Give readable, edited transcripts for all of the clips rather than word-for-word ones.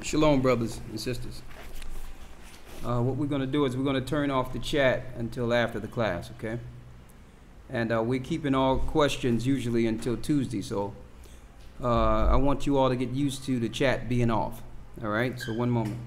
Shalom, brothers and sisters. What we're going to do is we're going to turn off the chat until after the class, okay? And we're keeping all questions usually until Tuesday, so I want you all to get used to the chat being off, all right? So one moment.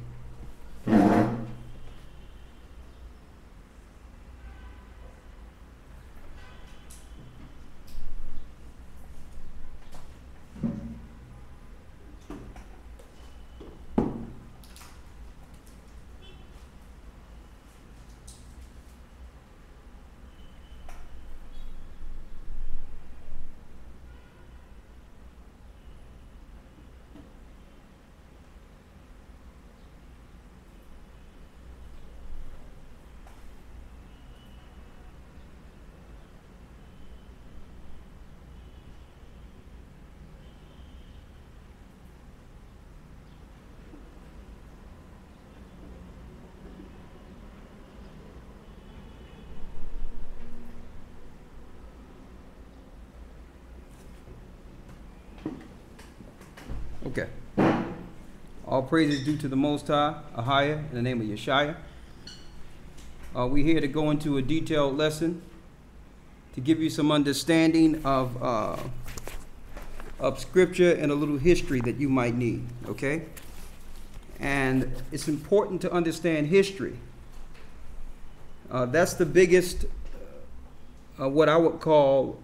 Okay. All praise is due to the Most High, Ahaya, in the name of Yeshaya. We're here to go into a detailed lesson to give you some understanding of Scripture and a little history that you might need, okay? And it's important to understand history. That's the biggest, what I would call,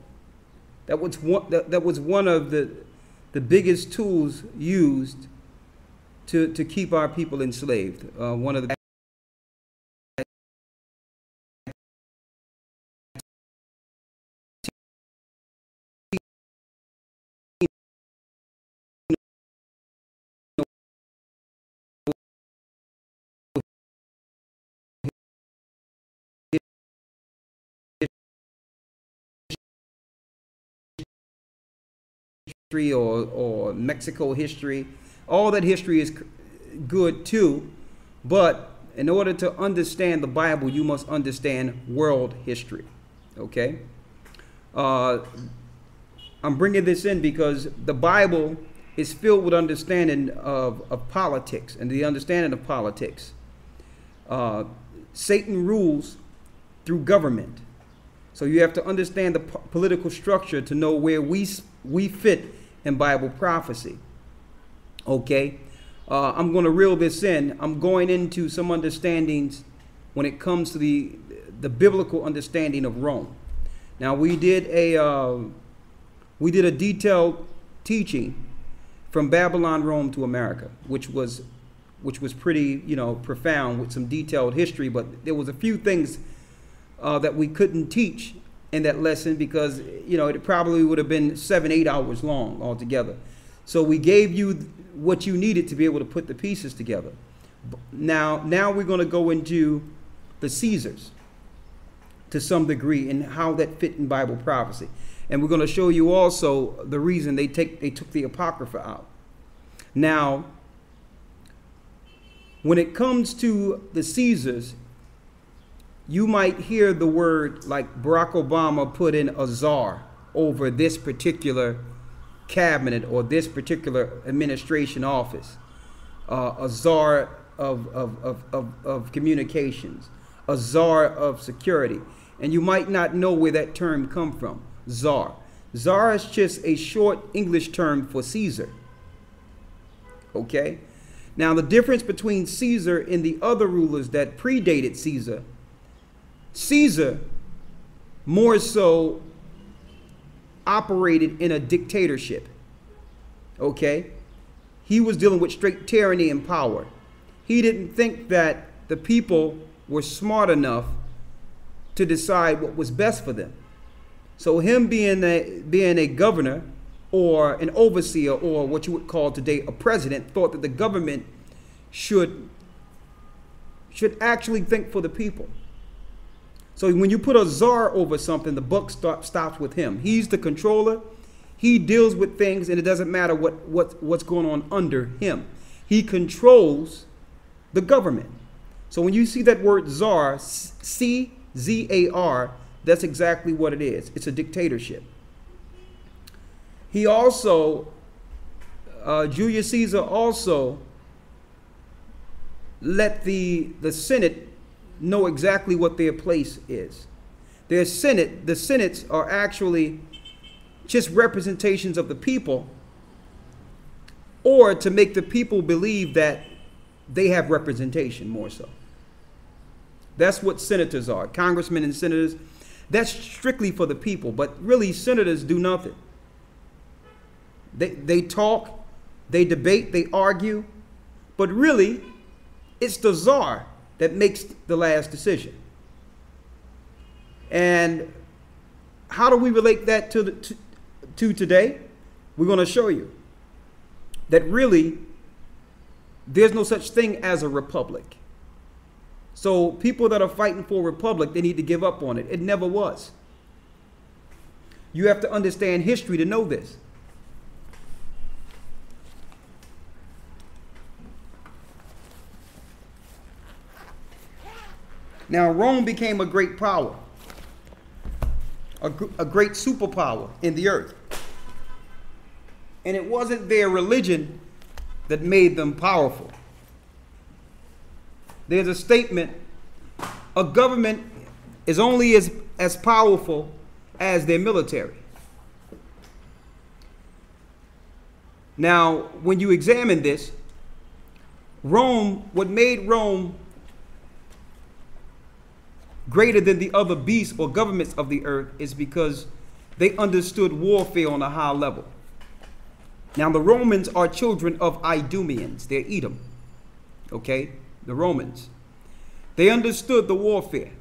that was one of the biggest tools used to keep our people enslaved. One of the history or Mexico history, all that history is good too, but in order to understand the Bible, you must understand world history, okay? I'm bringing this in because the Bible is filled with understanding of politics and the understanding of politics. Satan rules through government. So you have to understand the political structure to know where we fit in Bible prophecy. Okay, I'm going to reel this in. I'm going into some understandings when it comes to the biblical understanding of Rome. Now we did a detailed teaching from Babylon, Rome to America, which was pretty profound with some detailed history. But there was a few things that we couldn't teach in that lesson because it probably would have been 7-8 hours long altogether. So we gave you what you needed to be able to put the pieces together. Now we're going to go into the Caesars to some degree and how that fit in Bible prophecy, and we're going to show you also the reason they took the Apocrypha out. Now, when it comes to the Caesars, you might hear the word like Barack Obama put in a czar over this particular cabinet or this particular administration office, a czar of communications, a czar of security. And you might not know where that term come from, czar. Czar is just a short English term for Caesar. Okay? Now the difference between Caesar and the other rulers that predated Caesar, Caesar more so operated in a dictatorship. Okay? He was dealing with straight tyranny and power. He didn't think that the people were smart enough to decide what was best for them. So him being a governor or an overseer or what you would call today a president thought that the government should actually think for the people. So when you put a czar over something, the buck stops with him. He's the controller. He deals with things, and it doesn't matter what's going on under him. He controls the government. So when you see that word czar, C-Z-A-R, that's exactly what it is. It's a dictatorship. He also, Julius Caesar also let the Senate know exactly what their place is. The Senates are actually just representations of the people, or to make the people believe that they have representation more so. That's what senators are. Congressmen and senators, that's strictly for the people, but really senators do nothing. They talk, they debate, they argue, but really it's the czar that makes the last decision. And how do we relate that to today? We're going to show you that really there's no such thing as a republic. So people that are fighting for a republic, they need to give up on it. It never was. You have to understand history to know this. Now, Rome became a great power, a great superpower in the earth. And it wasn't their religion that made them powerful. There's a statement, a government is only as powerful as their military. Now, when you examine this, what made Rome greater than the other beasts or governments of the earth is because they understood warfare on a high level. Now, the Romans are children of Idumeans. They're Edom. Okay? The Romans. They understood the warfare.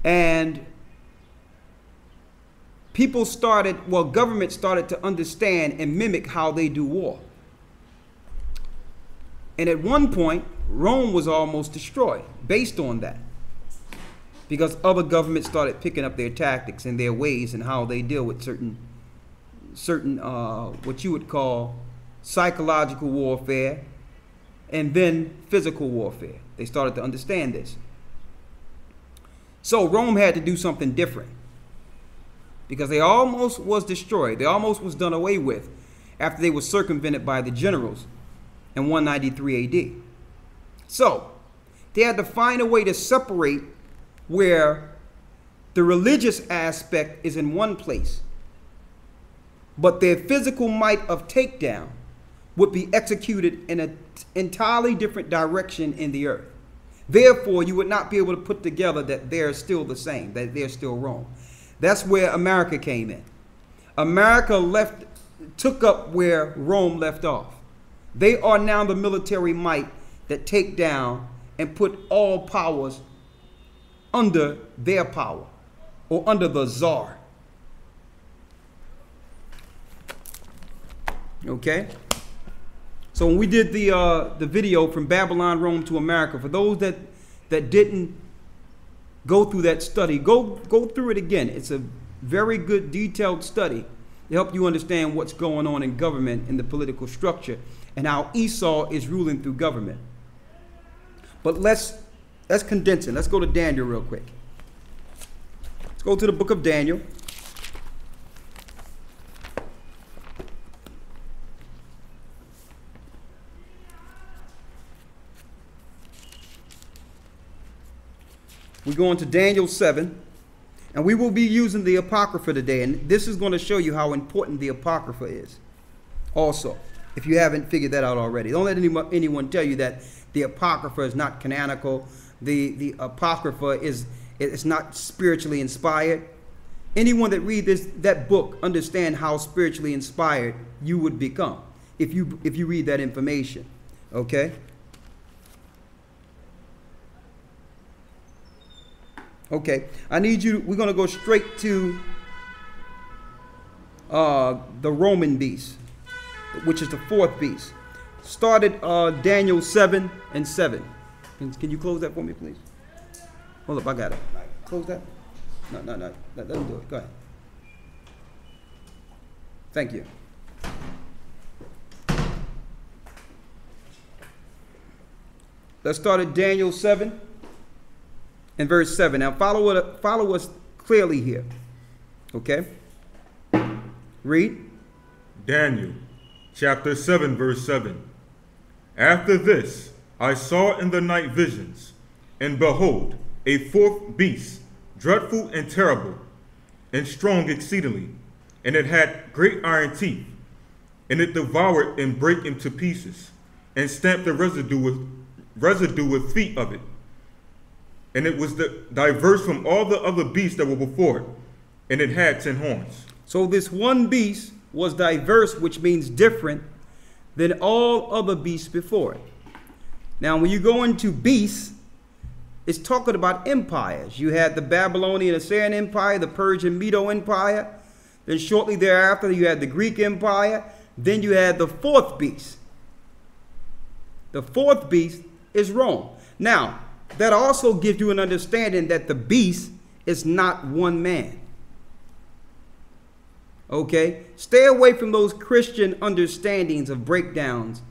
And government started to understand and mimic how they do war. And at one point, Rome was almost destroyed based on that, because other governments started picking up their tactics and their ways and how they deal with certain what you would call psychological warfare and then physical warfare. They started to understand this. So Rome had to do something different, because they almost was destroyed. They almost was done away with after they were circumvented by the generals in 193 AD. So they had to find a way to separate where the religious aspect is in one place, but their physical might of takedown would be executed in an entirely different direction in the earth. Therefore, you would not be able to put together that they're still the same, that they're still Rome. That's where America came in. America took up where Rome left off. They are now the military might that take down and put all powers under their power, or under the czar. Okay? So when we did the video from Babylon, Rome to America, for those that didn't go through that study, go through it again. It's a very good detailed study to help you understand what's going on in government and the political structure and how Esau is ruling through government. But let's condense it. Let's go to Daniel real quick. Let's go to the book of Daniel. We go into Daniel 7, and we will be using the Apocrypha today, and this is going to show you how important the Apocrypha is also, if you haven't figured that out already. Don't let anyone tell you that the Apocrypha is not canonical. The Apocrypha it's not spiritually inspired. Anyone that reads that book understand how spiritually inspired you would become if you read that information. Okay? Okay, we're going to go straight to the Roman beast, which is the fourth beast. Started Daniel 7 and 7. Can you close that for me, please? Hold up, I got it. Close that? No. Let them do it. Go ahead. Thank you. Let's start at Daniel 7. In verse 7. Now follow us clearly here. Okay? Read. Daniel chapter 7 verse 7. After this, I saw in the night visions, and behold, a fourth beast, dreadful and terrible, and strong exceedingly, and it had great iron teeth, and it devoured and brake into pieces, and stamped the residue with feet of it. And it was diverse from all the other beasts that were before it, and it had 10 horns. So this one beast was diverse, which means different than all other beasts before it. Now, when you go into beasts, it's talking about empires. You had the Babylonian Assyrian Empire, the Persian Medo Empire. Then shortly thereafter, you had the Greek Empire. Then you had the fourth beast. The fourth beast is Rome. Now, that also gives you an understanding that the beast is not one man. Okay? Stay away from those Christian understandings of breakdowns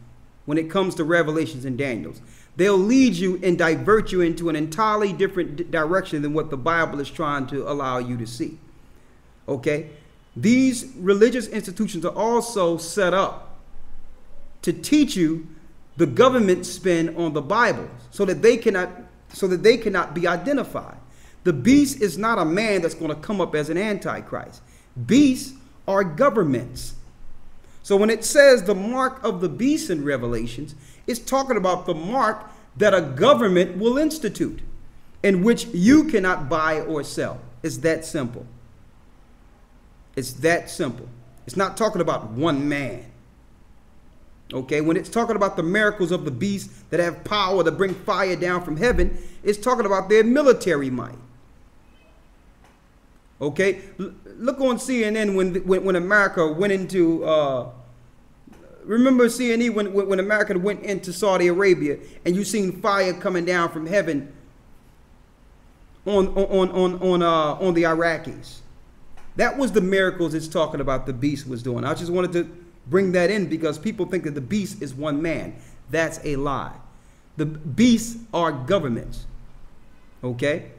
when it comes to Revelations and Daniels. They'll lead you and divert you into an entirely different direction than what the Bible is trying to allow you to see. Okay? These religious institutions are also set up to teach you the government spin on the Bible so that they cannot be identified. The beast is not a man that's going to come up as an antichrist. Beasts are governments. So when it says the mark of the beast in Revelations, it's talking about the mark that a government will institute, in which you cannot buy or sell. It's that simple. It's that simple. It's not talking about one man. Okay, when it's talking about the miracles of the beast that have power to bring fire down from heaven, it's talking about their military might. Okay, look on CNN when America went into, remember CNN when America went into Saudi Arabia and you seen fire coming down from heaven on the Iraqis. That was the miracles it's talking about the beast was doing. I just wanted to bring that in because people think that the beast is one man. That's a lie. The beasts are governments. Okay?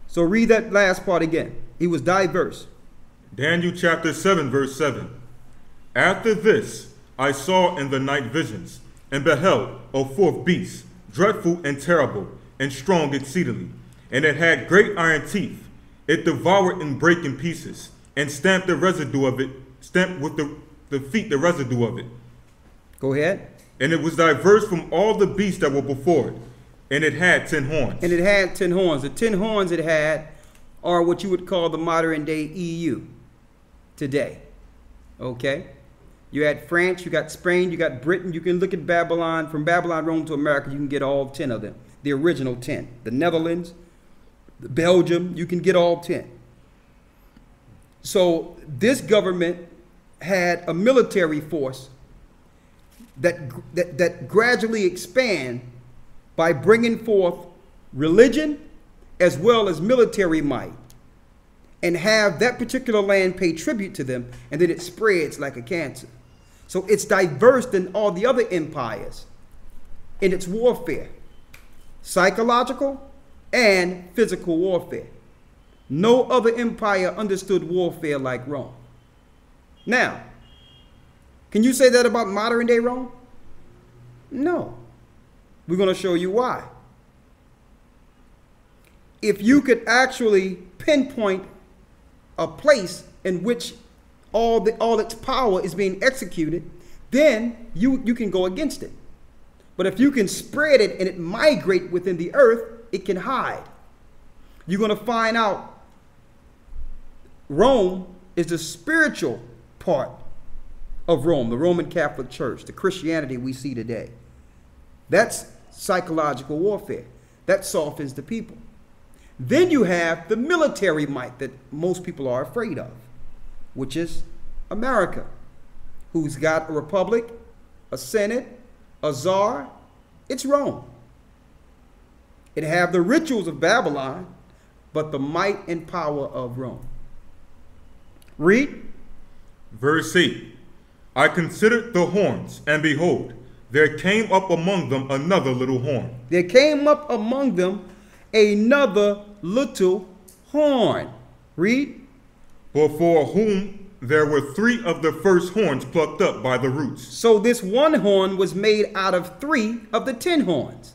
So read that last part again. He was diverse. Daniel chapter 7, verse 7. After this, I saw in the night visions, and beheld a fourth beast, dreadful and terrible, and strong exceedingly. And it had great iron teeth. It devoured and brake in pieces, and stamped the residue of it, stamped with the feet the residue of it. Go ahead. And it was diverse from all the beasts that were before it, and it had 10 horns. And it had 10 horns. The 10 horns it had are what you would call the modern day EU today. Okay? You had France, you got Spain, you got Britain. You can look at Babylon, from Babylon, Rome to America, you can get all 10 of them. The original 10. The Netherlands, Belgium, you can get all 10. So this government had a military force that gradually expand by bringing forth religion as well as military might, and have that particular land pay tribute to them, and then it spreads like a cancer. So it's diverse than all the other empires in its warfare, psychological and physical warfare. No other empire understood warfare like Rome. Now, can you say that about modern day Rome? No. We're going to show you why. If you could actually pinpoint a place in which all its power is being executed, then you can go against it. But if you can spread it and it migrate within the earth, it can hide. You're going to find out Rome is the spiritual part of Rome, the Roman Catholic Church, the Christianity we see today. That's psychological warfare. That softens the people. Then you have the military might that most people are afraid of, which is America, who's got a republic, a senate, a czar. It's Rome. It have the rituals of Babylon, but the might and power of Rome. Read. Verse 8. I considered the horns, and behold, there came up among them another little horn. There came up among them another little horn. Read. Before whom there were 3 of the first horns plucked up by the roots. So this one horn was made out of 3 of the 10 horns.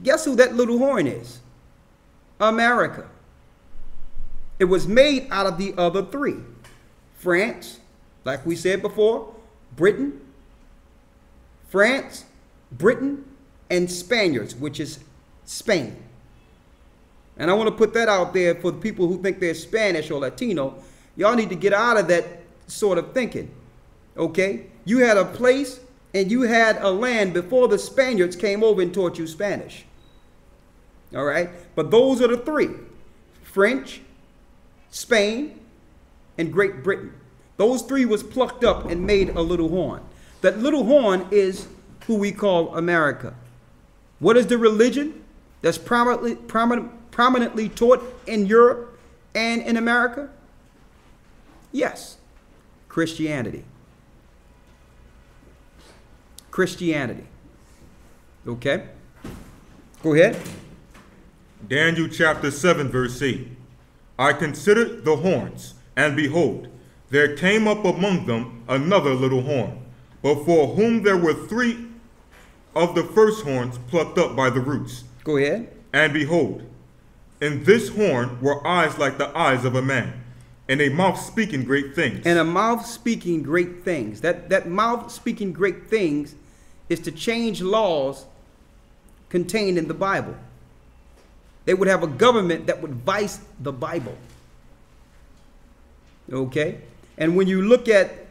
Guess who that little horn is? America. It was made out of the other 3. France, like we said before, Britain, France, Britain, and Spaniards, which is Spain. And I want to put that out there for the people who think they're Spanish or Latino. Y'all need to get out of that sort of thinking. Okay? You had a place and you had a land before the Spaniards came over and taught you Spanish. All right? But those are the 3. French, Spain, and Great Britain. Those 3 was plucked up and made a little horn. That little horn is who we call America. What is the religion that's prominently taught in Europe and in America? Yes, Christianity. Christianity. Okay? Go ahead. Daniel chapter 7, verse 8. I considered the horns, and behold, there came up among them another little horn, but for whom there were 3 of the first horns plucked up by the roots. Go ahead. And behold, in this horn were eyes like the eyes of a man, and a mouth speaking great things. And a mouth speaking great things. That mouth speaking great things is to change laws contained in the Bible. They would have a government that would vice the Bible. Okay? And when you look at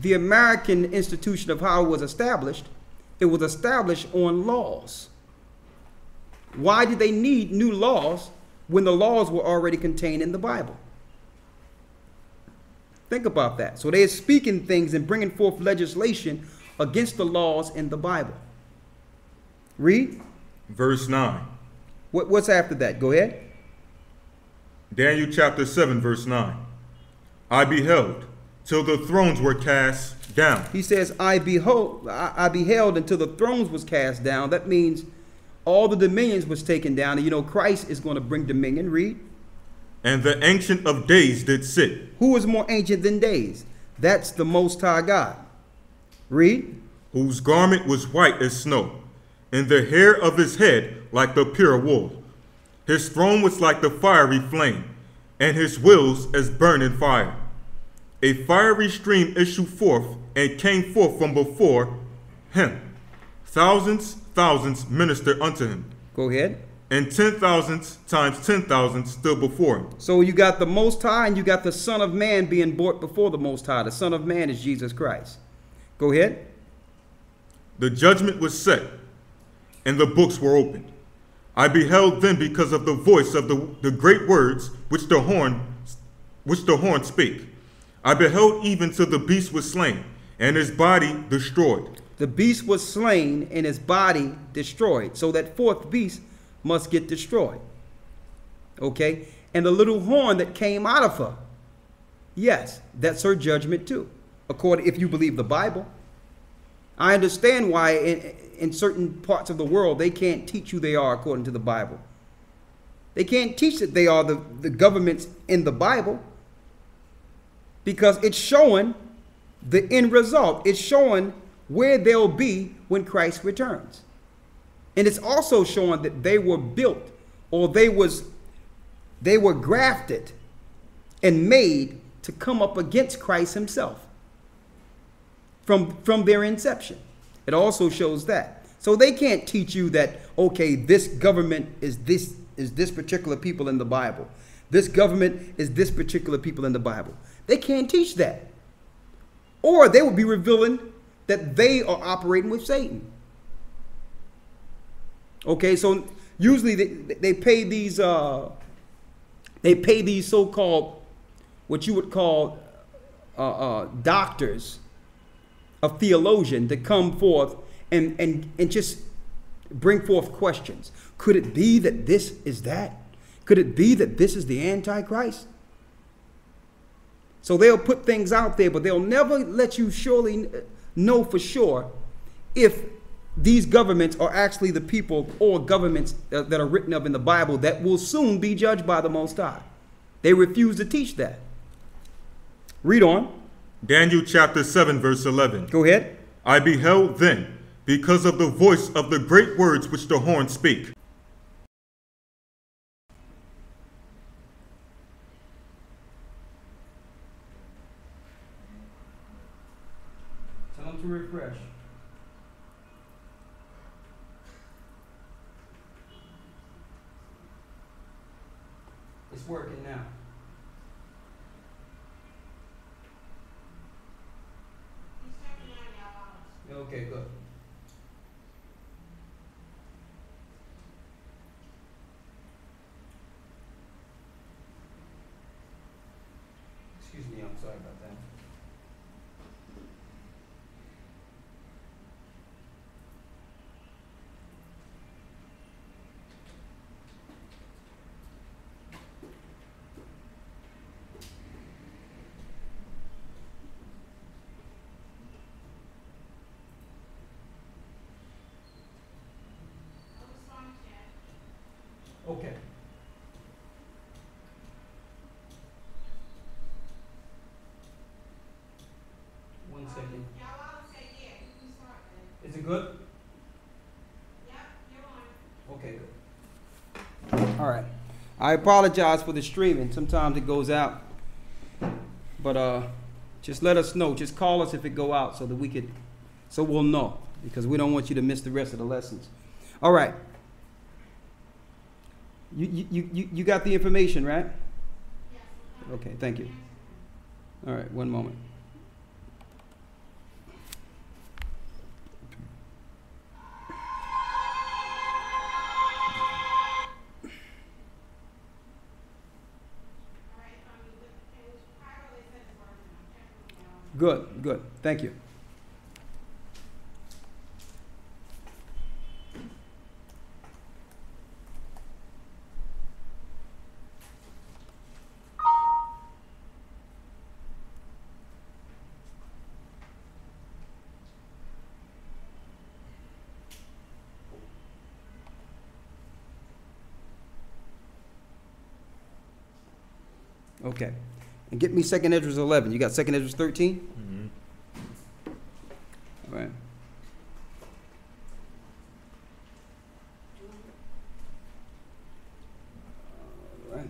the American institution of how it was established on laws. Why did they need new laws when the laws were already contained in the Bible? Think about that. So they're speaking things and bringing forth legislation against the laws in the Bible. Read. Verse 9. What's after that? Go ahead. Daniel chapter 7, verse 9. I beheld till the thrones were cast down. He says, I beheld until the thrones was cast down. That means all the dominions was taken down. And you know, Christ is going to bring dominion. Read. And the Ancient of Days did sit. Who is more ancient than days? That's the Most High God. Read. Whose garment was white as snow, and the hair of his head like the pure wool. His throne was like the fiery flame, and his wheels as burning fire. A fiery stream issued forth and came forth from before him. Thousands ministered unto him. Go ahead. And 10,000 times 10,000 stood before him. So you got the Most High and you got the Son of Man being brought before the Most High. The Son of Man is Jesus Christ. Go ahead. The judgment was set, and the books were opened. I beheld then because of the voice of the great words which the horn spake. I beheld even till the beast was slain, and his body destroyed. The beast was slain and his body destroyed. So that 4th beast must get destroyed. Okay? And the little horn that came out of her, yes, that's her judgment too. According, if you believe the Bible. I understand why in certain parts of the world they can't teach who they are according to the Bible. They can't teach that they are the governments in the Bible, because it's showing the end result. It's showing where they'll be when Christ returns. And it's also showing that they were built, or they were grafted and made to come up against Christ himself from their inception. It also shows that. So they can't teach you that, okay, this government is this particular people in the Bible. This government is this particular people in the Bible. They can't teach that. Or they would be revealing that they are operating with Satan. Okay, so usually they pay these so-called, what you would call doctors of theologian to come forth and just bring forth questions. Could it be that this is that? Could it be that this is the Antichrist? So they'll put things out there, but they'll never let you surely know for sure if these governments are actually the people or governments that are written of in the Bible that will soon be judged by the Most High. They refuse to teach that. Read on. Daniel chapter 7, verse 11. Go ahead. I beheld then, because of the voice of the great words which the horn spake. Tell them to refresh. It's working now. Okay, good. Excuse me, I'm sorry about that. Okay. One second. Is it good? Yep, you're on. Okay, good. All right. I apologize for the streaming. Sometimes it goes out. But just let us know. Just call us if it go out so that so we'll know, because we don't want you to miss the rest of the lessons. All right. You got the information, right? Yes. Okay, thank you. All right, one moment. Good, good. Thank you. Okay. And get me 2nd Esdras 11. You got 2nd Esdras 13? All right. All right.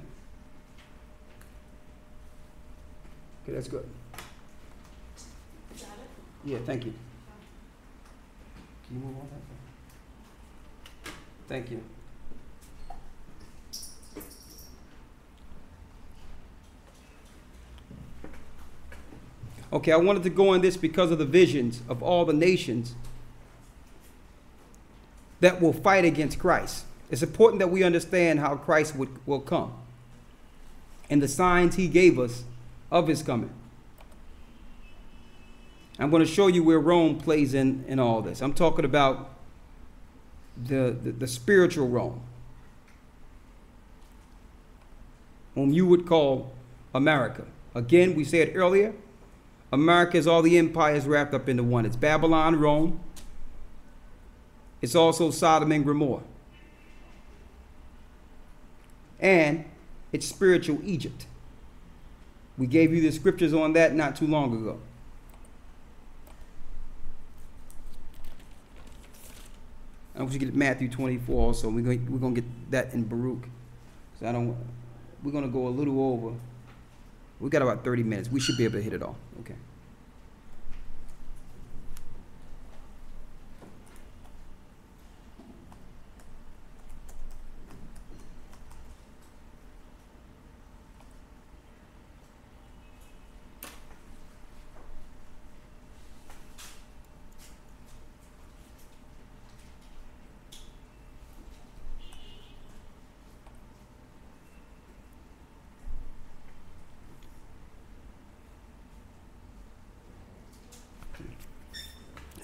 Okay, that's good. Yeah, thank you. Can you move on that? Thank you. Okay, I wanted to go on this because of the visions of all the nations that will fight against Christ. It's important that we understand how Christ will come and the signs he gave us of his coming. I'm going to show you where Rome plays in all this. I'm talking about the spiritual Rome, whom you would call America. Again, we said earlier, America is all the empires wrapped up into one. It's Babylon, Rome. It's also Sodom and Gomorrah. And it's spiritual Egypt. We gave you the scriptures on that not too long ago. I want you to get Matthew 24 also. We're going to get that in Baruch. So we're going to go a little over. We got about 30 minutes. We should be able to hit it all. Okay.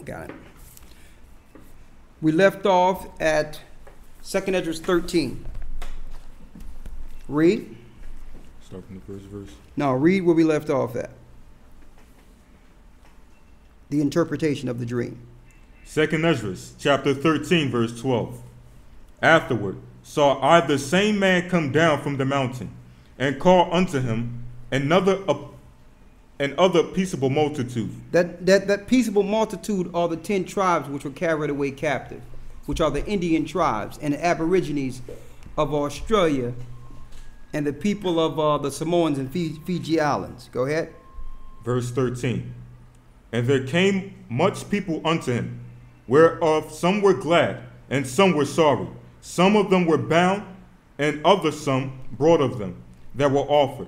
Got it. We left off at 2nd Esdras 13. Read. Start from the first verse. No, read where we left off at. The interpretation of the dream. 2nd Esdras, chapter 13, verse 12. Afterward saw I the same man come down from the mountain, and call unto him another and other peaceable multitude. That peaceable multitude are the 10 tribes which were carried away captive, which are the Indian tribes and the Aborigines of Australia and the people of the Samoans and Fiji Islands. Go ahead. Verse 13. And there came much people unto him, whereof some were glad, and some were sorry. Some of them were bound, and others some brought of them that were offered.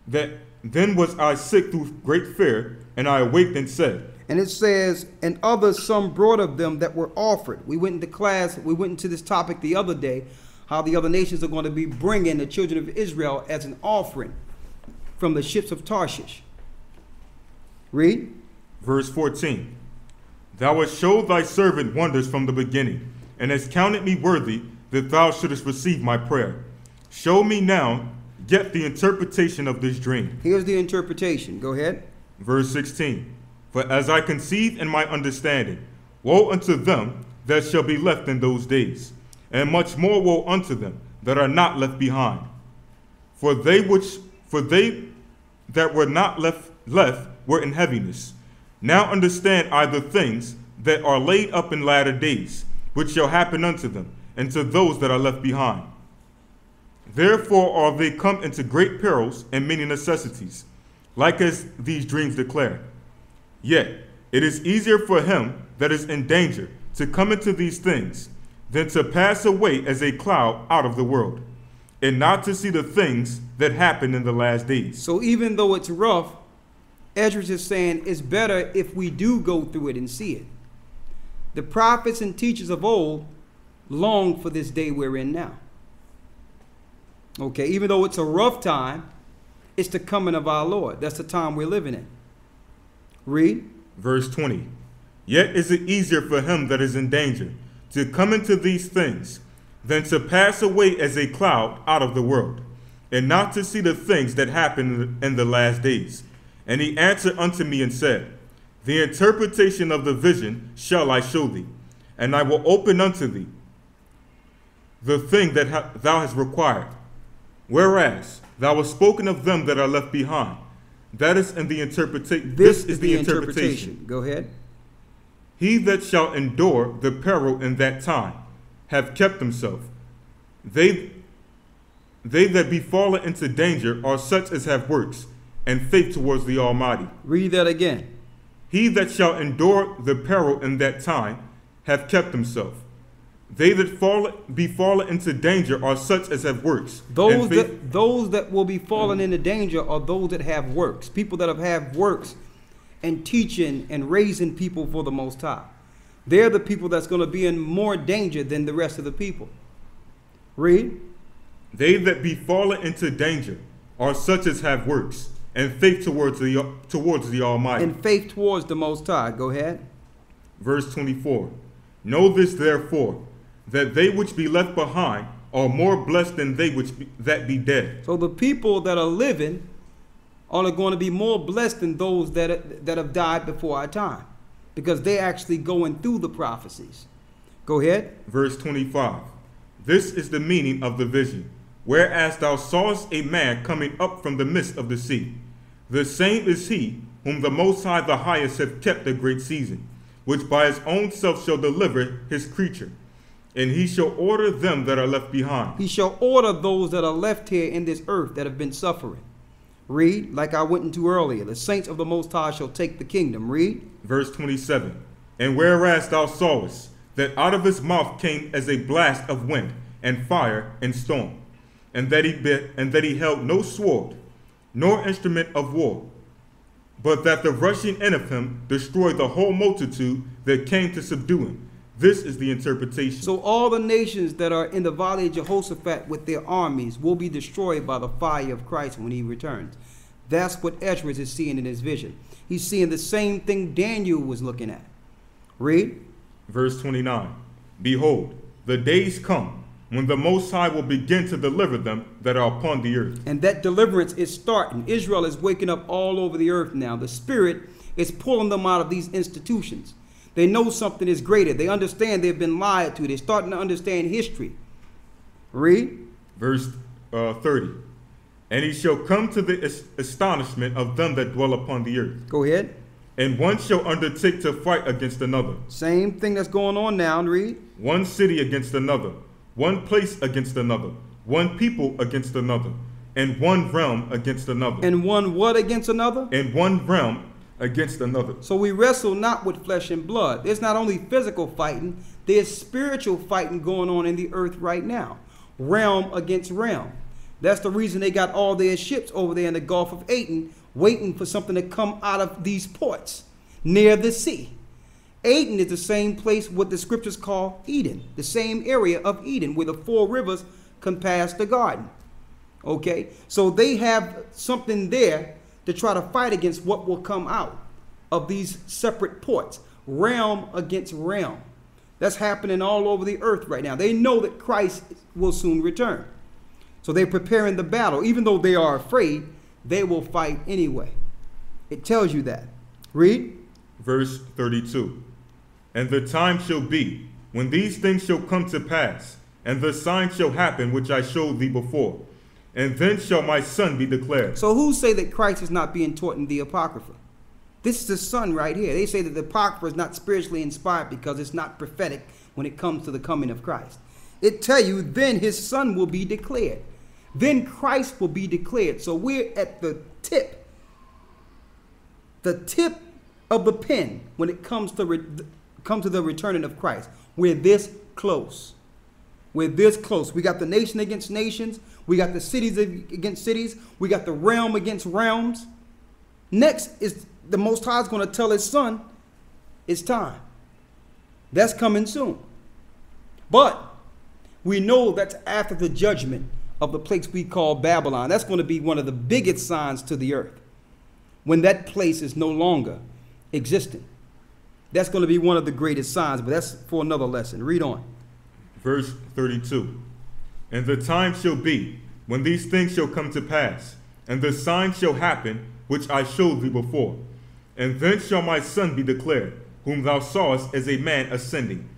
That then was I sick through great fear, and I awaked and said. And it says, and others some brought of them that were offered. We went into this topic the other day, how the other nations are going to be bringing the children of Israel as an offering from the ships of Tarshish. Read. Verse 14. Thou hast showed thy servant wonders from the beginning, and hast counted me worthy that thou shouldest receive my prayer. Show me now yet the interpretation of this dream. Here's the interpretation. Go ahead. Verse 16. For as I conceive in my understanding, woe unto them that shall be left in those days, and much more woe unto them that are not left behind. For they that were not left were in heaviness. Now understand I the things that are laid up in latter days, which shall happen unto them, and to those that are left behind. Therefore are they come into great perils and many necessities, like as these dreams declare. Yet it is easier for him that is in danger to come into these things than to pass away as a cloud out of the world, and not to see the things that happen in the last days. So even though it's rough, Esdras is saying it's better if we do go through it and see it. The prophets and teachers of old longed for this day we're in now. Okay, even though it's a rough time, it's the coming of our Lord. That's the time we're living in. Read. Verse 20. Yet is it easier for him that is in danger to come into these things than to pass away as a cloud out of the world, and not to see the things that happen in the last days. And he answered unto me and said, the interpretation of the vision shall I show thee, and I will open unto thee the thing that thou hast required. Whereas thou hast spoken of them that are left behind, that is in the interpretation. This is the interpretation. Go ahead. He that shall endure the peril in that time have kept himself. They that be fallen into danger are such as have works and faith towards the Almighty. Read that again. He that shall endure the peril in that time have kept himself. They that be fallen into danger are such as have works. Those that will be fallen into danger are those that have works. People that have works and teaching and raising people for the Most High. They're the people that's going to be in more danger than the rest of the people. Read. They that be fallen into danger are such as have works and faith towards the Almighty. And faith towards the Most High. Go ahead. Verse 24. Know this therefore, that they which be left behind are more blessed than they that be dead. So the people that are living are going to be more blessed than those that have died before our time, because they're actually going through the prophecies. Go ahead. Verse 25. This is the meaning of the vision. Whereas thou sawest a man coming up from the midst of the sea, the same is he whom the Most High the Highest hath kept a great season, which by his own self shall deliver his creature. And he shall order them that are left behind. He shall order those that are left here in this earth that have been suffering. Read, like I went into earlier. The saints of the Most High shall take the kingdom. Read. Verse 27. And whereas thou sawest that out of his mouth came as a blast of wind and fire and storm, and that he held no sword, nor instrument of war, but that the rushing in of him destroyed the whole multitude that came to subdue him. This is the interpretation. So all the nations that are in the valley of Jehoshaphat with their armies will be destroyed by the fire of Christ when he returns. That's what Esdras is seeing in his vision. He's seeing the same thing Daniel was looking at. Read. Verse 29. Behold, the days come when the Most High will begin to deliver them that are upon the earth. And that deliverance is starting. Israel is waking up all over the earth now. The Spirit is pulling them out of these institutions. They know something is greater. They understand they've been lied to. They're starting to understand history. Read. Verse 30. And he shall come to the astonishment of them that dwell upon the earth. Go ahead. And one shall undertake to fight against another. Same thing that's going on now. Read. One city against another, one place against another, one people against another, and one realm against another. And one what against another? And one realm against another. So we wrestle not with flesh and blood. There's not only physical fighting, there's spiritual fighting going on in the earth right now. Realm against realm. That's the reason they got all their ships over there in the Gulf of Aden, waiting for something to come out of these ports near the sea. Aden is the same place what the scriptures call Eden, the same area of Eden where the 4 rivers compass the garden. Okay, so they have something there to try to fight against what will come out of these separate ports, realm against realm. That's happening all over the earth right now. They know that Christ will soon return. So they're preparing the battle. Even though they are afraid, they will fight anyway. It tells you that. Read. Verse 32. And the time shall be, when these things shall come to pass, and the sign shall happen which I showed thee before. And then shall my son be declared. So who say that Christ is not being taught in the Apocrypha? This is the son right here. They say that the Apocrypha is not spiritually inspired because it's not prophetic when it comes to the coming of Christ. It tell you, then his son will be declared. Then Christ will be declared. So we're at the tip of the pen when it comes to the returning of Christ. We're this close. We're this close. We got the nation against nations. We got the cities against cities. We got the realm against realms. Next is the Most High is going to tell his son, it's time. That's coming soon. But we know that's after the judgment of the place we call Babylon. That's going to be one of the biggest signs to the earth. When that place is no longer existing. That's going to be one of the greatest signs, but that's for another lesson. Read on. Verse 32. And the time shall be, when these things shall come to pass, and the sign shall happen, which I showed thee before. And then shall my son be declared, whom thou sawest as a man ascending.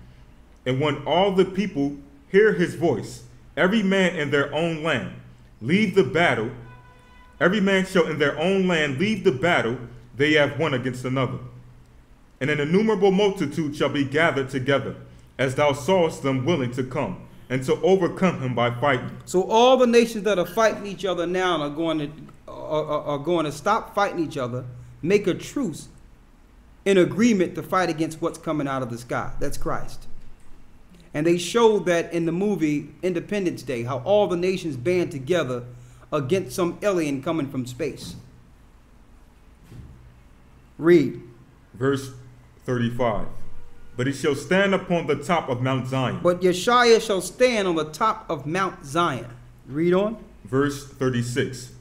And when all the people hear his voice, every man in their own land leave the battle. Every man shall in their own land leave the battle they have won against another. And an innumerable multitude shall be gathered together, as thou sawest them willing to come, and to overcome him by fighting. So all the nations that are fighting each other now are going to stop fighting each other, make a truce in agreement to fight against what's coming out of the sky. That's Christ. And they showed that in the movie Independence Day, how all the nations band together against some alien coming from space. Read. Verse 35. But he shall stand upon the top of Mount Zion. But Yeshua shall stand on the top of Mount Zion. Read on. Verse 36.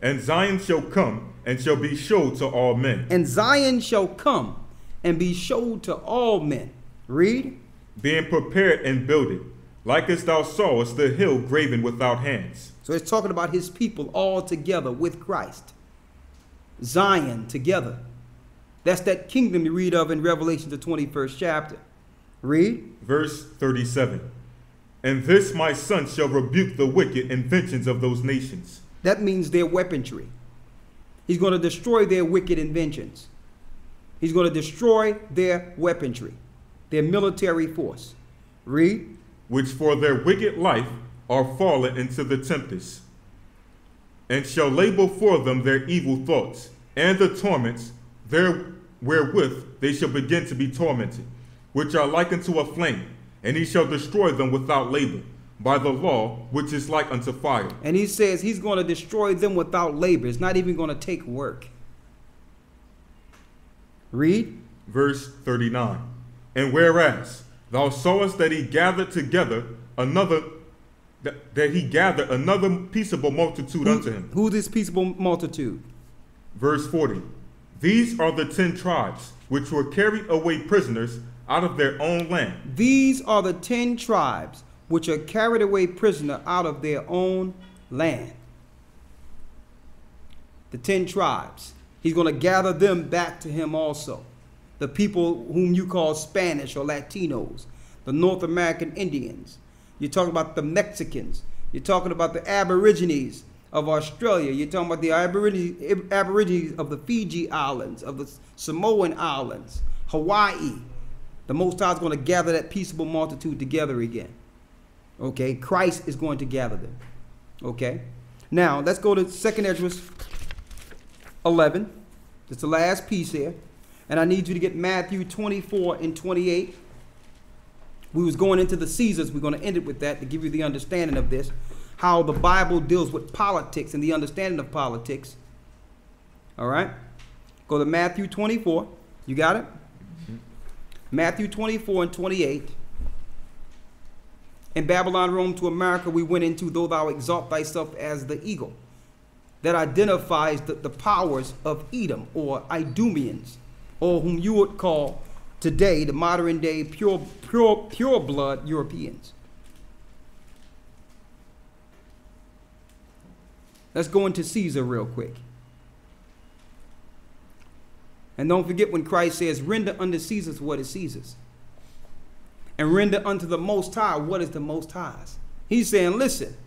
And Zion shall come and shall be showed to all men. And Zion shall come and be showed to all men. Read. Being prepared and builded, like as thou sawest the hill graven without hands. So it's talking about his people all together with Christ. Zion together. That's that kingdom you read of in Revelation, the 21st chapter. Read. Verse 37. And this my son shall rebuke the wicked inventions of those nations. That means their weaponry. He's going to destroy their wicked inventions. He's going to destroy their weaponry, their military force. Read. Which for their wicked life are fallen into the tempest, and shall lay before them their evil thoughts, and the torments wherewith they shall begin to be tormented, which are like unto a flame, and he shall destroy them without labor, by the law which is like unto fire. And he says he's going to destroy them without labor. It's not even going to take work. Read. Verse 39. And whereas thou sawest that he gathered together another peaceable multitude unto him. Who this peaceable multitude? Verse 40. These are the 10 tribes which were carried away prisoners out of their own land. These are the 10 tribes which are carried away prisoner out of their own land. The 10 tribes. He's going to gather them back to him also. The people whom you call Spanish or Latinos, the North American Indians. You're talking about the Mexicans. You're talking about the Aborigines of Australia. You're talking about the Aborigines of the Fiji Islands, of the Samoan Islands, Hawaii. The Most High is going to gather that peaceable multitude together again. Okay, Christ is going to gather them. Okay, now let's go to 2nd Ezra 11. It's the last piece here. And I need you to get Matthew 24 and 28. We was going into the Caesars. We're going to end it with that to give you the understanding of this. How the Bible deals with politics and the understanding of politics. All right. Go to Matthew 24. You got it? Mm-hmm. Matthew 24 and 28. In Babylon, Rome to America, we went into, though thou exalt thyself as the eagle. That identifies the powers of Edom or Idumeans, or whom you would call today the modern day pure blood Europeans. Let's go into Caesar real quick. And don't forget when Christ says, render unto Caesar's what is Caesar's. And render unto the Most High what is the Most High's. He's saying, listen,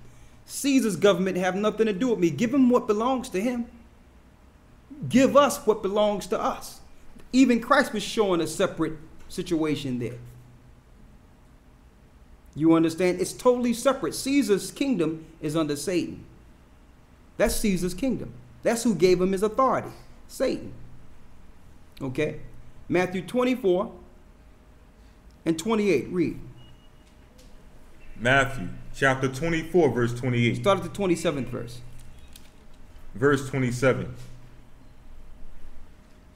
Caesar's government have nothing to do with me. Give him what belongs to him. Give us what belongs to us. Even Christ was showing a separate situation there. You understand? It's totally separate. Caesar's kingdom is under Satan. That's Caesar's kingdom. That's who gave him his authority. Satan. Okay? Matthew 24 and 28. Read. Matthew chapter 24, verse 28. Start at the 27th verse. Verse 27.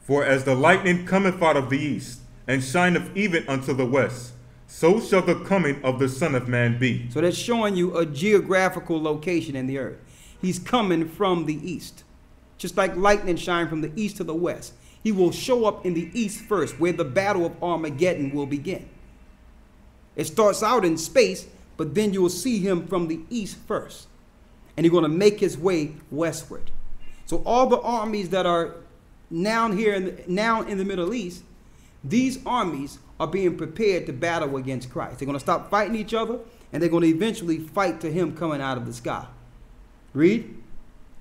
For as the lightning cometh out of the east, and shineth even unto the west, so shall the coming of the Son of Man be. So that's showing you a geographical location in the earth. He's coming from the east. Just like lightning shine from the east to the west. He will show up in the east first, where the battle of Armageddon will begin. It starts out in space, but then you will see him from the east first. And he's going to make his way westward. So all the armies that are now in the Middle East, these armies are being prepared to battle against Christ. They're going to stop fighting each other, and they're going to eventually fight to him coming out of the sky. Read.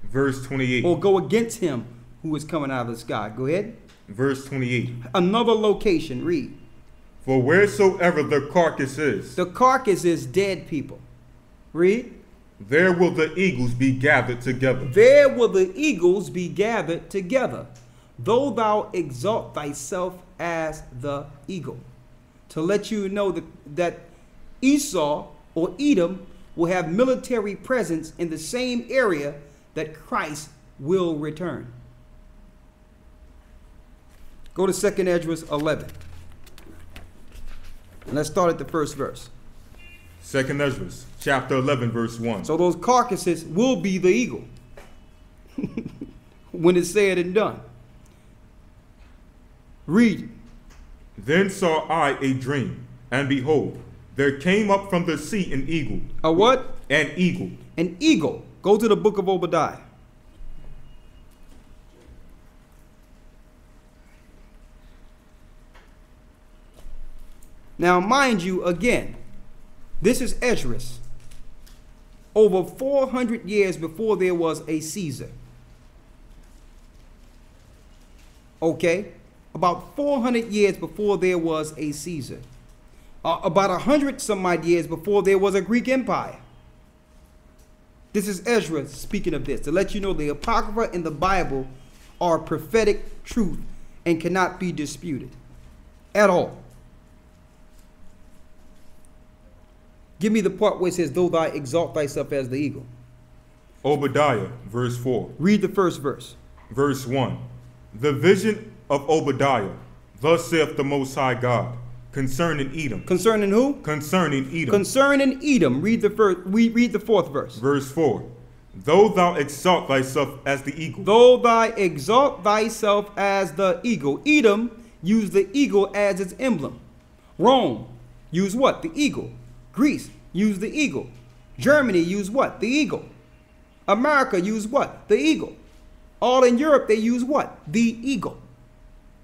Verse 28. Or go against him who is coming out of the sky. Go ahead. Verse 28. Another location. Read. For wheresoever the carcass is. The carcass is dead people. Read. There will the eagles be gathered together. There will the eagles be gathered together. Though thou exalt thyself as the eagle. To let you know that Esau or Edom will have military presence in the same area that Christ will return. Go to 2nd Ezra 11. And let's start at the first verse. 2nd Ezra chapter 11 verse 1. So those carcasses will be the eagle when it's said and done. Read. Then saw I a dream, and behold, there came up from the sea an eagle. A what? An eagle. An eagle. Go to the book of Obadiah. Now, mind you, again, this is Esdras. Over 400 years before there was a Caesar. Okay? About 400 years before there was a Caesar. About 100 some odd years before there was a Greek Empire. This is Ezra speaking of this, to let you know the Apocrypha in the Bible are prophetic truth and cannot be disputed at all. Give me the part where it says, though thou exalt thyself as the eagle. Obadiah, verse 4. Read the first verse. Verse 1. The vision of Obadiah, thus saith the Most High God, concerning Edom. Concerning who? Concerning Edom. Concerning Edom. Read the first. We read the fourth verse. Verse 4. Though thou exalt thyself as the eagle. Though thou exalt thyself as the eagle. Edom used the eagle as its emblem. Rome used what? The eagle. Greece used the eagle. Germany used what? The eagle. America used what? The eagle. All in Europe, they use what? The eagle.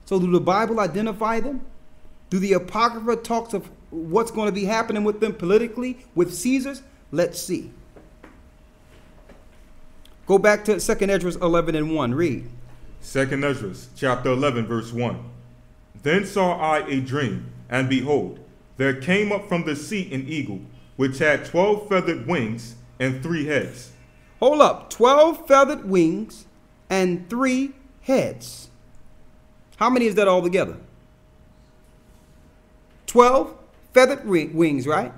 So do the Bible identify them? Do the Apocrypha talks of what's going to be happening with them politically, with Caesars? Let's see. Go back to 2nd Esdras 11 and 1. Read. 2nd Esdras, chapter 11, verse 1. Then saw I a dream, and behold, there came up from the sea an eagle, which had 12 feathered wings and 3 heads. Hold up. 12 feathered wings and 3 heads. How many is that altogether? 12 feathered wings, right?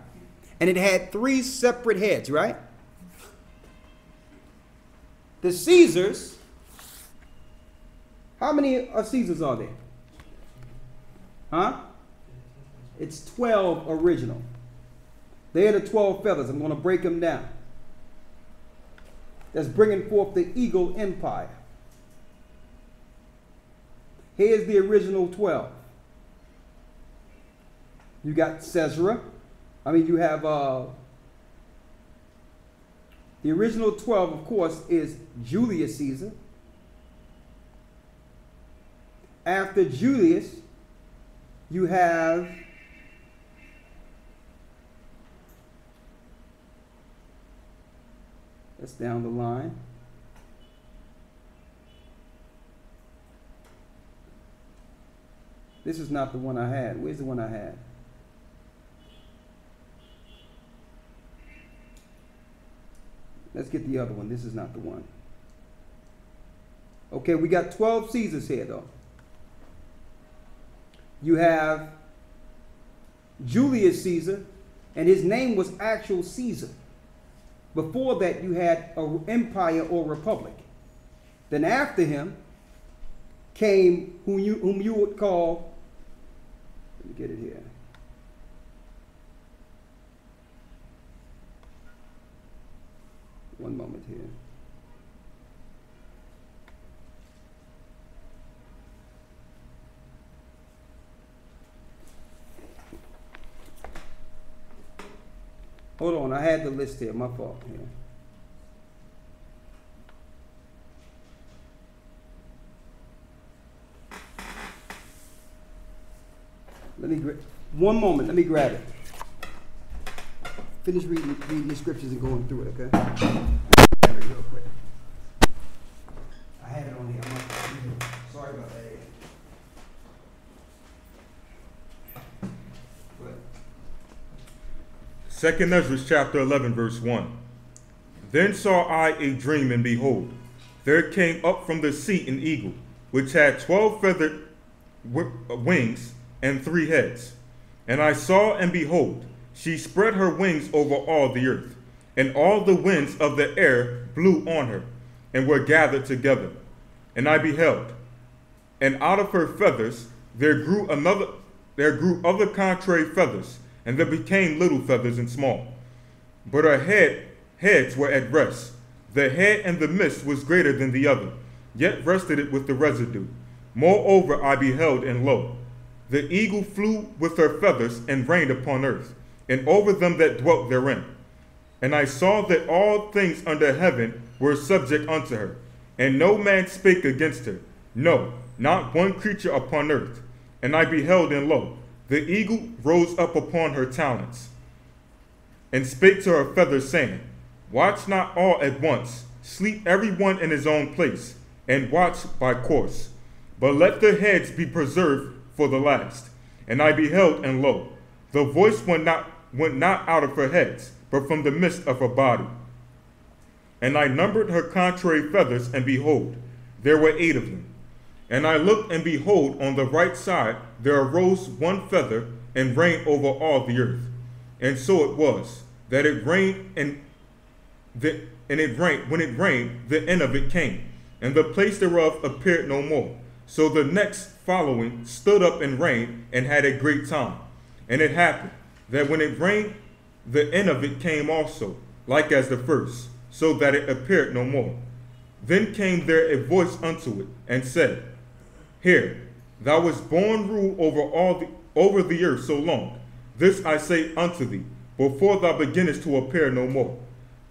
And it had 3 separate heads, right? The Caesars, how many Caesars are there? Huh? It's 12 original. They're the 12 feathers. I'm going to break them down. That's bringing forth the eagle empire. Here's the original 12. You got Caesar. You have the original 12, of course, is Julius Caesar. After Julius, you have that's down the line. This is not the one I had. Where's the one I had? Let's get the other one. This is not the one. Okay, we got 12 Caesars here, though. You have Julius Caesar, and his name was actual Caesar. Before that, you had an empire or republic. Then after him came whom you would call, let me get it here. One moment here. Hold on, I had the list here, my fault here. One moment, let me grab it. Finish reading the scriptures and going through it, okay? Grab it real quick. I had it on here. Sorry about that. Go ahead. 2nd Esdras, chapter 11, verse 1. Then saw I a dream, and behold, there came up from the sea an eagle, which had 12 feathered wings and 3 heads. And I saw, and behold, she spread her wings over all the earth, and all the winds of the air blew on her, and were gathered together. And I beheld, and out of her feathers there grew other contrary feathers, and there became little feathers and small. But her heads were at rest. The head in the midst was greater than the other, yet rested it with the residue. Moreover I beheld, and lo, the eagle flew with her feathers, and reigned upon earth, and over them that dwelt therein. And I saw that all things under heaven were subject unto her, and no man spake against her, no, not one creature upon earth. And I beheld, and lo, the eagle rose up upon her talons, and spake to her feathers, saying, Watch not all at once, sleep every one in his own place, and watch by course, but let the heads be preserved for the last. And I beheld, and lo, the voice went not out of her heads, but from the midst of her body. And I numbered her contrary feathers, and behold, there were 8 of them. And I looked, and behold, on the right side there arose one feather, and reigned over all the earth. And so it was, that it rained, when it rained, the end of it came, and the place thereof appeared no more. So the next following stood up and reigned, and had a great time. And it happened, that when it rained, the end of it came also, like as the first, so that it appeared no more. Then came there a voice unto it, and said, Hear, thou wast born rule over the earth so long. This I say unto thee, before thou beginnest to appear no more.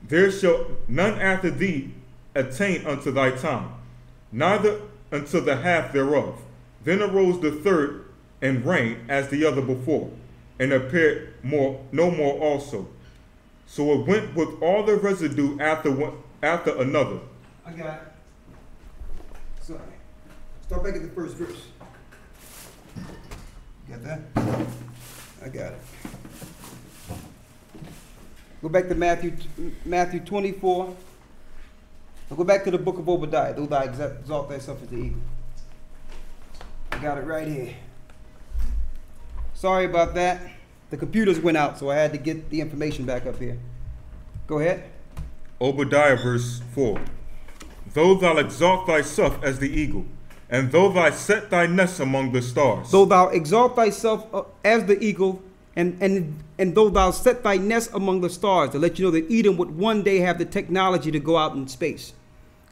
There shall none after thee attain unto thy time, neither unto the half thereof. Then arose the third, and reigned as the other before, and appeared no more also. So it went with all the residue after another, I got it. Sorry. Start back at the first verse. Got that? I got it. Go back to Matthew 24. I'll go back to the book of Obadiah. Though thou exalt thyself as the eagle. I got it right here. Sorry about that. The computers went out, so I had to get the information back up here. Go ahead. Obadiah verse 4. Though thou exalt thyself as the eagle, and though thou set thy nest among the stars. Though thou exalt thyself as the eagle, and though thou set thy nest among the stars, to let you know that Edom would one day have the technology to go out in space.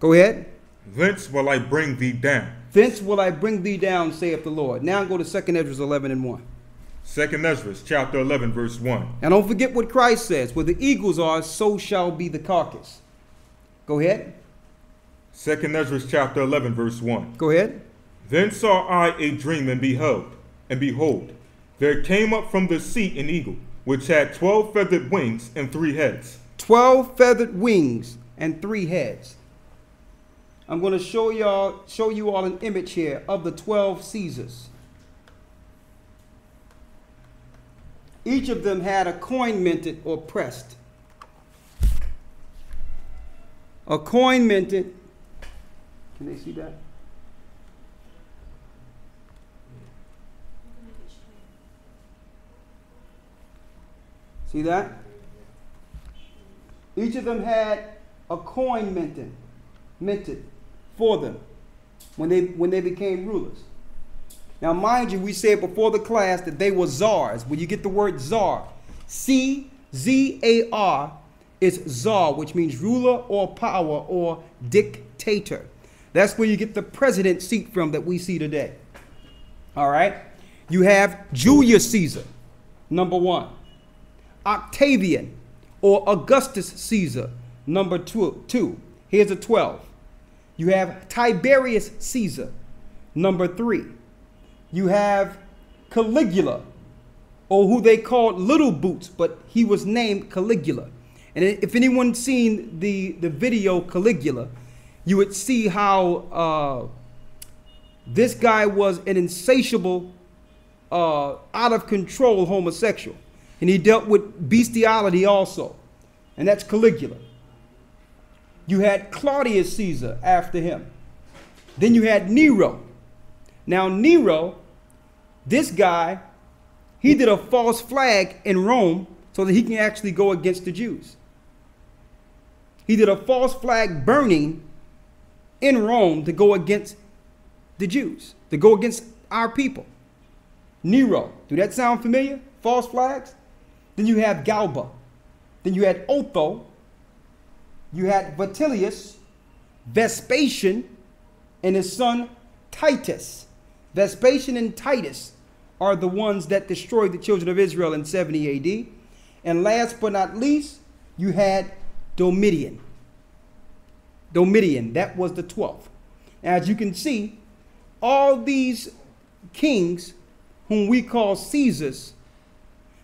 Go ahead. Thence will I bring thee down. Thence will I bring thee down, saith the Lord. Now go to 2 Ezra 11 and 1. 2 Ezra chapter 11 verse 1. Now don't forget what Christ says. Where the eagles are, so shall be the carcass. Go ahead. 2 Ezra chapter 11 verse 1. Go ahead. Then saw I a dream, and behold, there came up from the sea an eagle, which had 12 feathered wings and 3 heads. 12 feathered wings and 3 heads. I'm going to show you all an image here of the 12 Caesars. Each of them had a coin minted or pressed. A coin minted. Can they see that? See that? Each of them had a coin minted for them when they became rulers. Now, mind you, we said before the class that they were czars. When you get the word czar, C-Z-A-R, is czar, which means ruler or power or dictator. That's where you get the president seat from that we see today. All right? You have Julius Caesar, number 1. Octavian or Augustus Caesar, number 2. Here's a 12. You have Tiberius Caesar, number 3. You have Caligula, or who they called Little Boots, but he was named Caligula. And if anyone's seen the video Caligula, you would see how this guy was an insatiable, out of control homosexual. And he dealt with bestiality also. And that's Caligula. You had Claudius Caesar after him. Then you had Nero. Now Nero, this guy, he did a false flag in Rome so that he can actually go against the Jews. He did a false flag burning in Rome to go against the Jews, to go against our people. Nero. Do that sound familiar? False flags? Then you have Galba. Then you had Otho. You had Vitellius, Vespasian, and his son Titus. Vespasian and Titus are the ones that destroyed the children of Israel in 70 AD. And last but not least, you had Domitian. Domitian, that was the 12th. Now, as you can see, all these kings whom we call Caesars,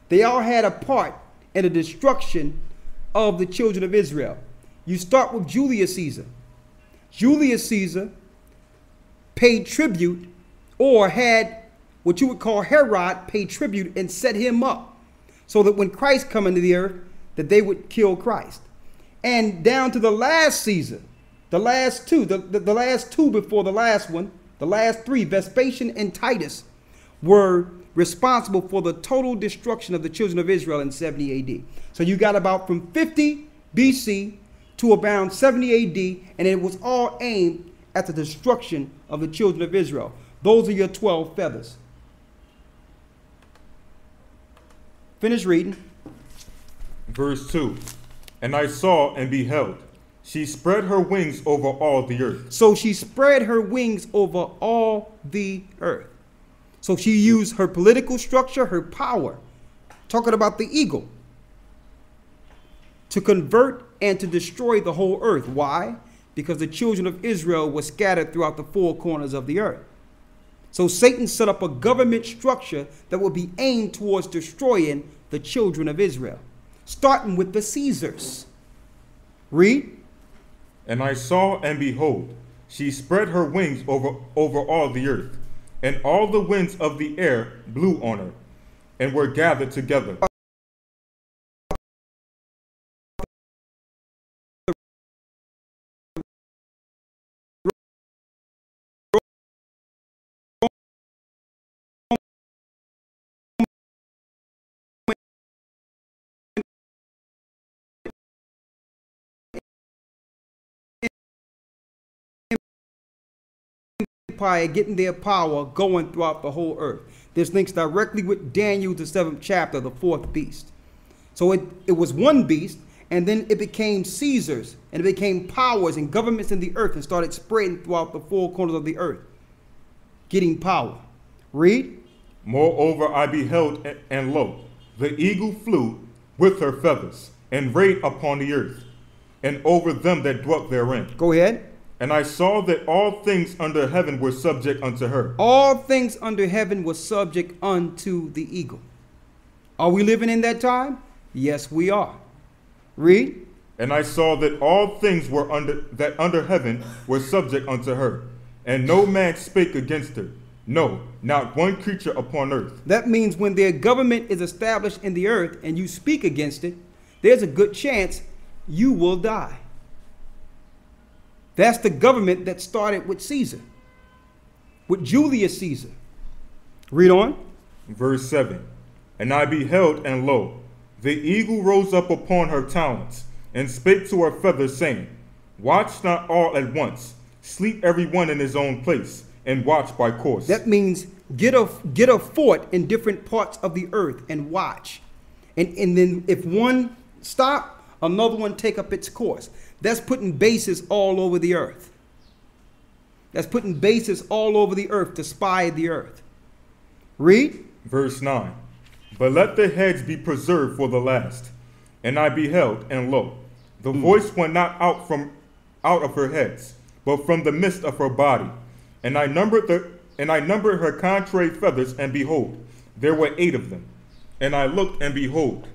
they all had a part in the destruction of the children of Israel. You start with Julius Caesar. Julius Caesar paid tribute, or had what you would call Herod pay tribute and set him up so that when Christ come into the earth, that they would kill Christ. And down to the last Caesar, the last two before the last one, the last 3, Vespasian and Titus, were responsible for the total destruction of the children of Israel in 70 AD. So you got about from 50 BC to around 70 AD, and it was all aimed at the destruction of the children of Israel. Those are your 12 feathers. Finish reading. Verse 2. And I saw and beheld, she spread her wings over all the earth. So she spread her wings over all the earth. So she used her political structure, her power, talking about the eagle, to convert and to destroy the whole earth. Why? Because the children of Israel were scattered throughout the 4 corners of the earth. So Satan set up a government structure that would be aimed towards destroying the children of Israel, starting with the Caesars. Read. And I saw, and behold, she spread her wings over all the earth, and all the winds of the air blew on her, and were gathered together. Empire getting their power going throughout the whole earth. This links directly with Daniel, the 7th chapter, the 4th beast. So it was one beast, and then it became Caesars, and it became powers and governments in the earth, and started spreading throughout the four corners of the earth, getting power. Read. Moreover, I beheld, and lo, the eagle flew with her feathers, and rayed upon the earth, and over them that dwelt therein. Go ahead. And I saw that all things under heaven were subject unto her. All things under heaven were subject unto the eagle. Are we living in that time? Yes, we are. Read. And I saw that all things were under heaven were subject unto her, and no man spake against her. No, not one creature upon earth. That means when their government is established in the earth and you speak against it, there's a good chance you will die. That's the government that started with Caesar, with Julius Caesar. Read on. Verse 7. And I beheld, and lo, the eagle rose up upon her talons, and spake to her feathers, saying, Watch not all at once, sleep every one in his own place, and watch by course. That means get a fort in different parts of the earth and watch. And then if one stop, another one take up its course. That's putting bases all over the earth. That's putting bases all over the earth to spy the earth. Read. Verse 9. But let the heads be preserved for the last. And I beheld, and lo, the voice went not out of her heads, but from the midst of her body. And I numbered her contrary feathers, and behold, there were 8 of them. And I looked, and behold,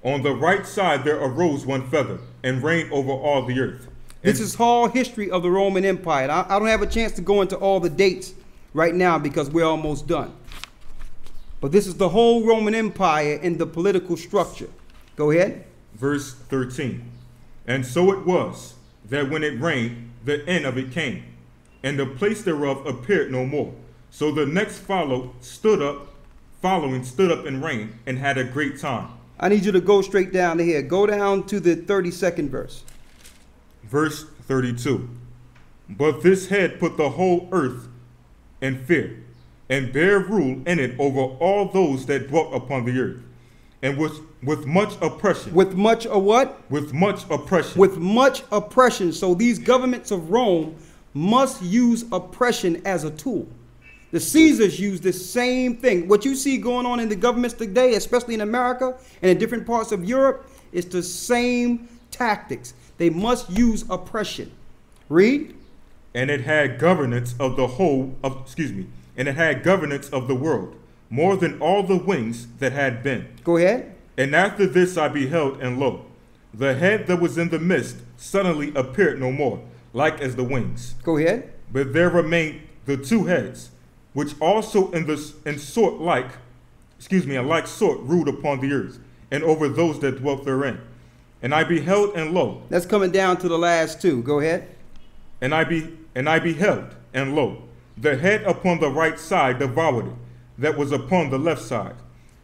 on the right side there arose one feather, and reigned over all the earth. This is all history of the Roman Empire. I don't have a chance to go into all the dates right now because we're almost done. But this is the whole Roman Empire in the political structure. Go ahead. Verse 13. And so it was, that when it reigned, the end of it came, and the place thereof appeared no more. So the next following stood up and reigned, and had a great time. I need you to go straight down to here. Go down to the 32nd verse. Verse 32. But this head put the whole earth in fear, and bare rule in it over all those that dwelt upon the earth, and with much oppression. With much a what? With much oppression. With much oppression. So these governments of Rome must use oppression as a tool. The Caesars used the same thing. What you see going on in the governments today, especially in America and in different parts of Europe, is the same tactics. They must use oppression. Read. And it had governance of the and it had governance of the world, more than all the wings that had been. Go ahead. And after this I beheld, and lo, the head that was in the midst suddenly appeared no more, like as the wings. Go ahead. But there remained the 2 heads, which also a like sort ruled upon the earth, and over those that dwelt therein. And I beheld, and lo. That's coming down to the last 2. Go ahead. And I beheld, and lo, the head upon the right side devoured it, that was upon the left side.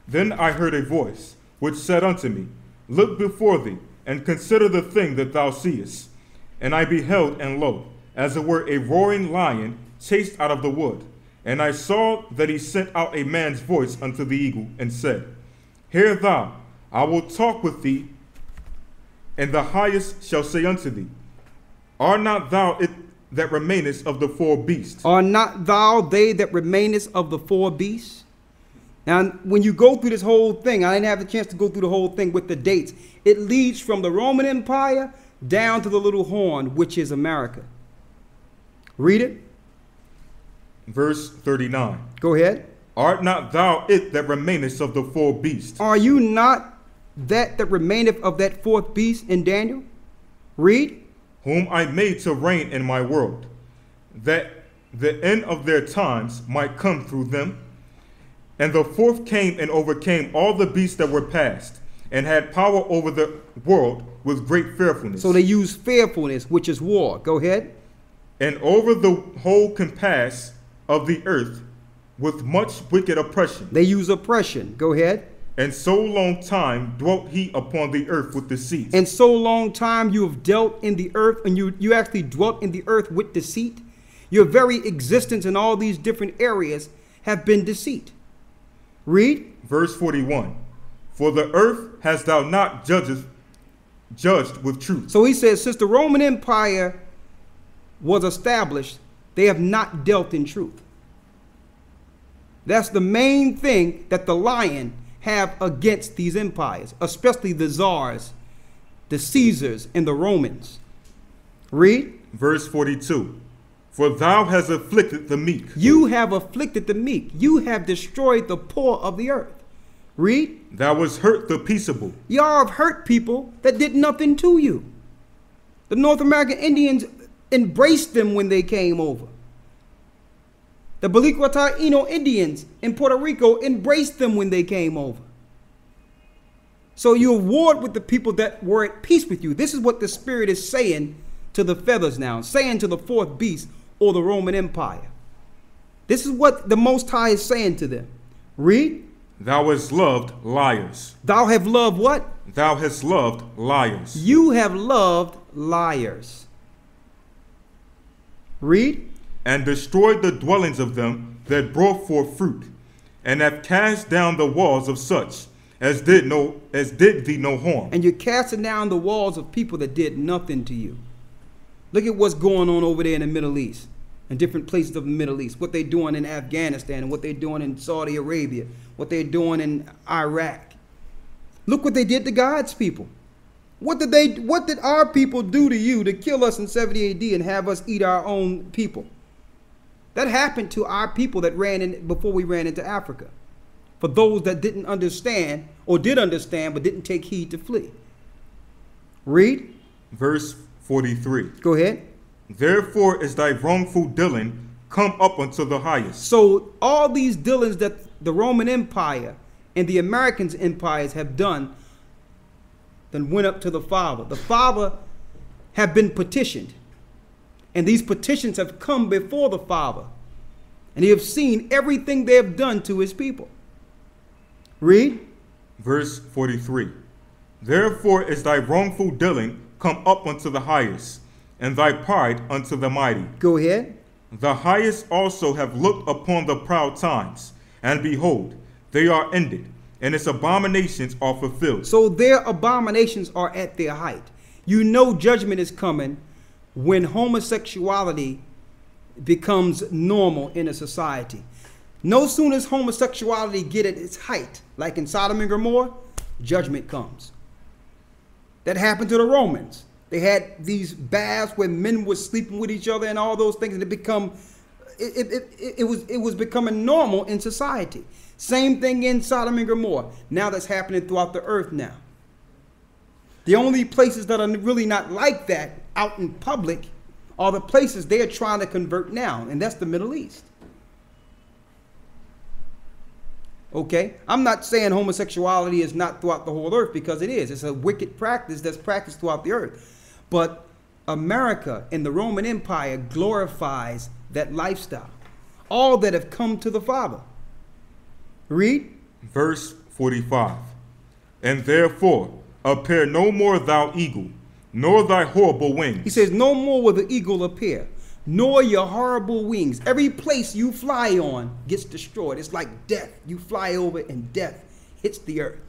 Then I heard a voice, which said unto me, Look before thee, and consider the thing that thou seest. And I beheld, and lo, as it were a roaring lion chased out of the wood. And I saw that he sent out a man's voice unto the eagle, and said, Hear thou, I will talk with thee, and the highest shall say unto thee, Art not thou it that remainest of the 4 beasts? Are not thou they that remainest of the 4 beasts? Now, when you go through this whole thing, I didn't have the chance to go through the whole thing with the dates. It leads from the Roman Empire down to the little horn, which is America. Read it. Verse 39. Go ahead. Art not thou it that remainest of the 4 beasts? Are you not that remaineth of that 4th beast in Daniel? Read. whom I made to reign in my world, that the end of their times might come through them. And the fourth came and overcame all the beasts that were past, and had power over the world with great fearfulness. So they use fearfulness, which is war. Go ahead. And over the whole compass of the earth with much wicked oppression. They use oppression. Go ahead. And so long time dwelt he upon the earth with deceit. And so long time you have dealt in the earth, and you actually dwelt in the earth with deceit. Your very existence in all these different areas have been deceit. Read. Verse 41. For the earth hast thou not judged with truth. So he says, since the Roman Empire was established, they have not dealt in truth. That's the main thing that the lion have against these empires, especially the czars, the Caesars, and the Romans. Read. Verse 42. For thou hast afflicted the meek. You have afflicted the meek. You have destroyed the poor of the earth. Read. Thou hast hurt the peaceable. Y'all have hurt people that did nothing to you. The North American Indians embraced them when they came over. The Baliqua Taino Indians in Puerto Rico embraced them when they came over. So you warred with the people that were at peace with you. This is what the Spirit is saying to the feathers now, saying to the fourth beast or the Roman Empire. This is what the Most High is saying to them. Read. Thou hast loved liars. Thou have loved what? Thou hast loved liars. You have loved liars. Read. And destroyed the dwellings of them that brought forth fruit, and have cast down the walls of such as did thee no harm. And you're casting down the walls of people that did nothing to you. Look at what's going on over there in the Middle East, in different places of the Middle East, what they're doing in Afghanistan, and what they're doing in Saudi Arabia, what they're doing in Iraq. Look what they did to God's people. What did our people do to you to kill us in 70 AD and have us eat our own people? That happened to our people that ran in before we ran into Africa. For those that didn't understand, or did understand but didn't take heed to flee. Read. Verse 43. Go ahead. Therefore is thy wrongful dealing come up unto the highest. So all these dealings that the Roman Empire and the American empires have done then went up to the Father. The Father have been petitioned. And these petitions have come before the Father. And he have seen everything they have done to his people. Read. Verse 43. Therefore is thy wrongful dealing come up unto the highest, and thy pride unto the mighty. Go ahead. The highest also have looked upon the proud times, and behold, they are ended, and its abominations are fulfilled. So their abominations are at their height. You know judgment is coming when homosexuality becomes normal in a society. No sooner as homosexuality get at its height, like in Sodom and Gomorrah, judgment comes. That happened to the Romans. They had these baths where men were sleeping with each other and all those things, and it was becoming normal in society. Same thing in Sodom and Gomorrah. Now that's happening throughout the earth now. The only places that are really not like that out in public are the places they are trying to convert now, and that's the Middle East. Okay? I'm not saying homosexuality is not throughout the whole earth, because it is. It's a wicked practice that's practiced throughout the earth. But America and the Roman Empire glorifies that lifestyle. All that have come to the Father. Read. Verse 45. And therefore appear no more thou eagle, nor thy horrible wings. He says, no more will the eagle appear, nor your horrible wings. Every place you fly on gets destroyed. It's like death. You fly over and death hits the earth.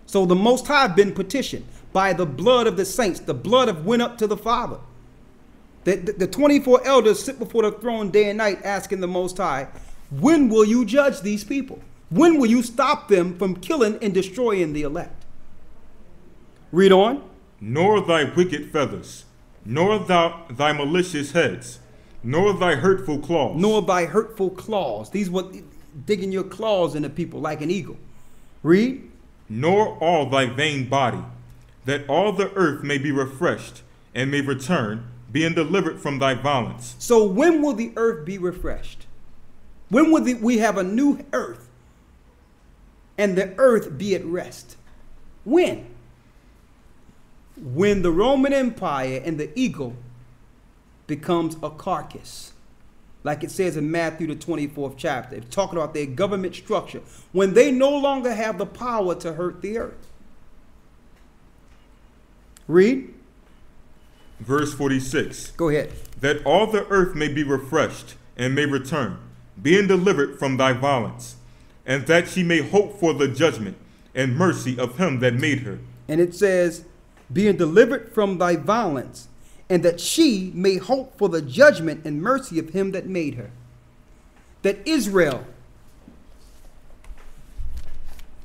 So the Most High have been petitioned by the blood of the saints. The blood have went up to the Father. The 24 elders sit before the throne day and night asking the Most High, when will you judge these people? When will you stop them from killing and destroying the elect? Read on. Nor thy wicked feathers, nor thy malicious heads, nor thy hurtful claws. Nor thy hurtful claws. These were digging your claws into people like an eagle. Read. Nor all thy vain body, that all the earth may be refreshed, and may return, being delivered from thy violence. So when will the earth be refreshed? When will we have a new earth and the earth be at rest? When? When the Roman Empire and the eagle becomes a carcass. Like it says in Matthew the 24th chapter. It's talking about their government structure. When they no longer have the power to hurt the earth. Read. Verse 46. Go ahead. That all the earth may be refreshed and may return, being delivered from thy violence, and that she may hope for the judgment and mercy of him that made her. And it says, being delivered from thy violence, and that she may hope for the judgment and mercy of him that made her. That Israel,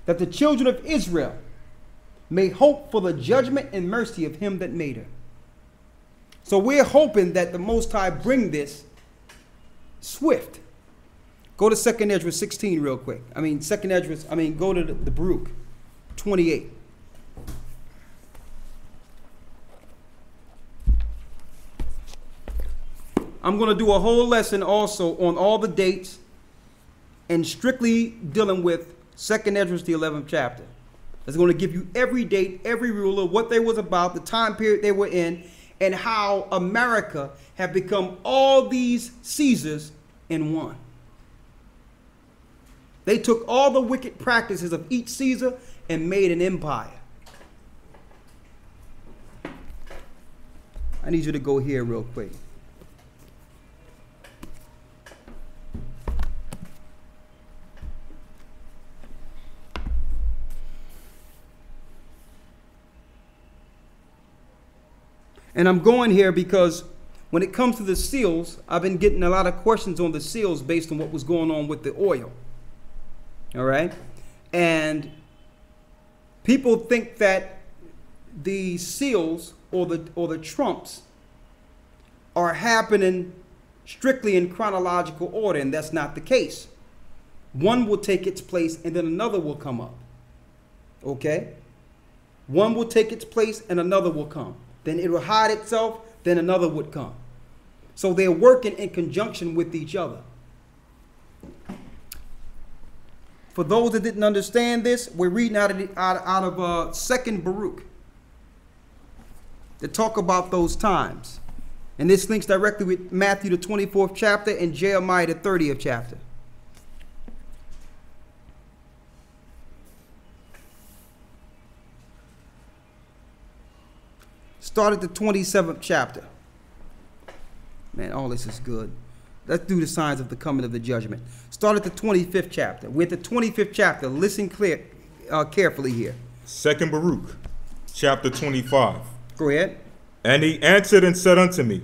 that the children of Israel may hope for the judgment and mercy of him that made her. So we're hoping that the Most High bring this swift. Go to 2nd Ezra 16 real quick. Go to the Baruch 28. I'm going to do a whole lesson also on all the dates and strictly dealing with 2nd Ezra, the 11th chapter. It's going to give you every date, every ruler, what they was about, the time period they were in, and how America have become all these Caesars in one. They took all the wicked practices of each Caesar and made an empire. I need you to go here real quick. And I'm going here because when it comes to the seals, I've been getting a lot of questions on the seals based on what was going on with the oil. All right? And people think that the seals or the trumps are happening strictly in chronological order, and that's not the case. One will take its place and then another will come up. Okay? One will take its place and another will come. Then it will hide itself, then another would come. So they're working in conjunction with each other. For those that didn't understand this, we're reading out of 2nd Baruch to talk about those times. And this links directly with Matthew the 24th chapter and Jeremiah the 30th chapter. Start at the 27th chapter. Man, all this is good. Let's do the signs of the coming of the judgment. Start at the 25th chapter. We're at the 25th chapter. Listen carefully here. 2nd Baruch, chapter 25. Go ahead. And he answered and said unto me,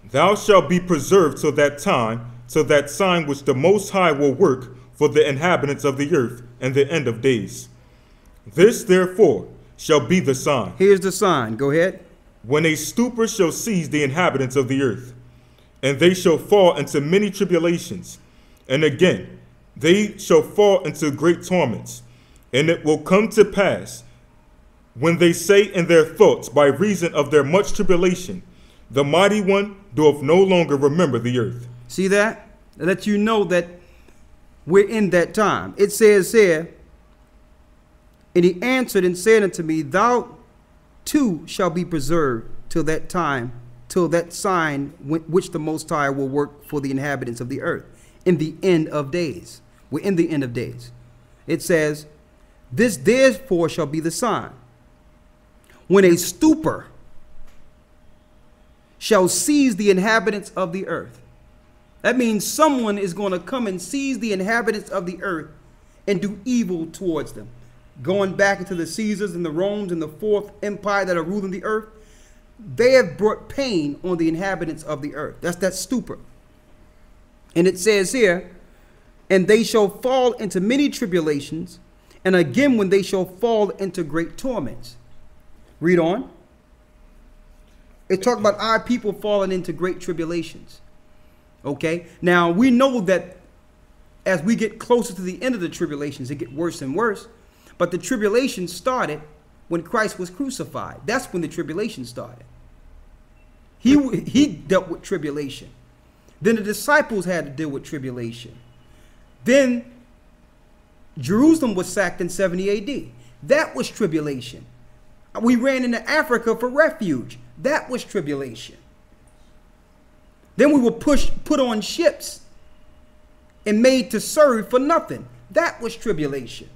Thou shalt be preserved till that time, till that sign which the Most High will work for the inhabitants of the earth and the end of days. This therefore shall be the sign. Here's the sign. Go ahead. When a stupor shall seize the inhabitants of the earth, and they shall fall into many tribulations, and again they shall fall into great torments. And it will come to pass, when they say in their thoughts, by reason of their much tribulation, the mighty one doth no longer remember the earth. See that? That lets you know that we're in that time. It says here, and he answered and said unto me, Thou too shall be preserved till that time, till that sign which the Most High will work for the inhabitants of the earth in the end of days. We're in the end of days. It says, This therefore shall be the sign. When a stupor shall seize the inhabitants of the earth. That means someone is going to come and seize the inhabitants of the earth and do evil towards them. Going back into the Caesars and the Romans and the fourth empire that are ruling the earth, they have brought pain on the inhabitants of the earth. That's that stupor. And it says here, and they shall fall into many tribulations, and again when they shall fall into great torments. Read on. It talks about our people falling into great tribulations. Okay? Now, we know that as we get closer to the end of the tribulations, it gets worse and worse. But the tribulation started when Christ was crucified. That's when the tribulation started. He dealt with tribulation. Then the disciples had to deal with tribulation. Then Jerusalem was sacked in 70 AD. That was tribulation. We ran into Africa for refuge. That was tribulation. Then we were put on ships and made to serve for nothing. That was tribulation.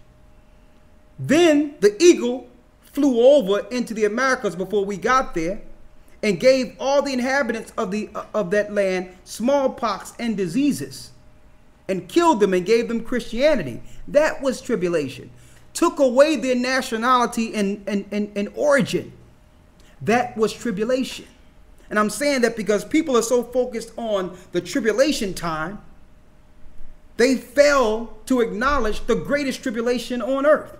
Then the eagle flew over into the Americas before we got there and gave all the inhabitants of that land smallpox and diseases and killed them and gave them Christianity. That was tribulation. Took away their nationality and origin. That was tribulation. And I'm saying that because people are so focused on the tribulation time, they fail to acknowledge the greatest tribulation on earth.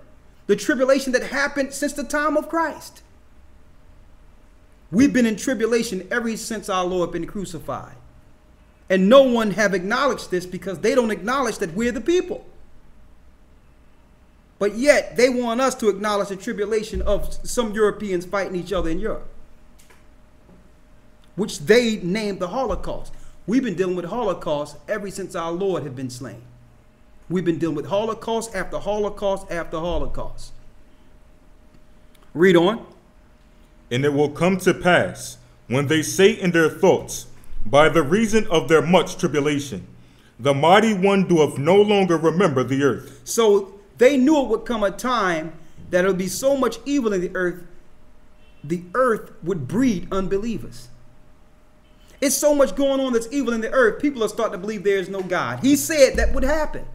The tribulation that happened since the time of Christ. We've been in tribulation ever since our Lord been crucified. And no one have acknowledged this because they don't acknowledge that we're the people. But yet they want us to acknowledge the tribulation of some Europeans fighting each other in Europe, which they named the Holocaust. We've been dealing with Holocaust ever since our Lord had been slain. We've been dealing with Holocaust after Holocaust after Holocaust. Read on. And it will come to pass, when they say in their thoughts, by the reason of their much tribulation, the mighty one doeth no longer remember the earth. So they knew it would come a time that there would be so much evil in the earth would breed unbelievers. It's so much going on that's evil in the earth, people are starting to believe there is no God. He said that would happen.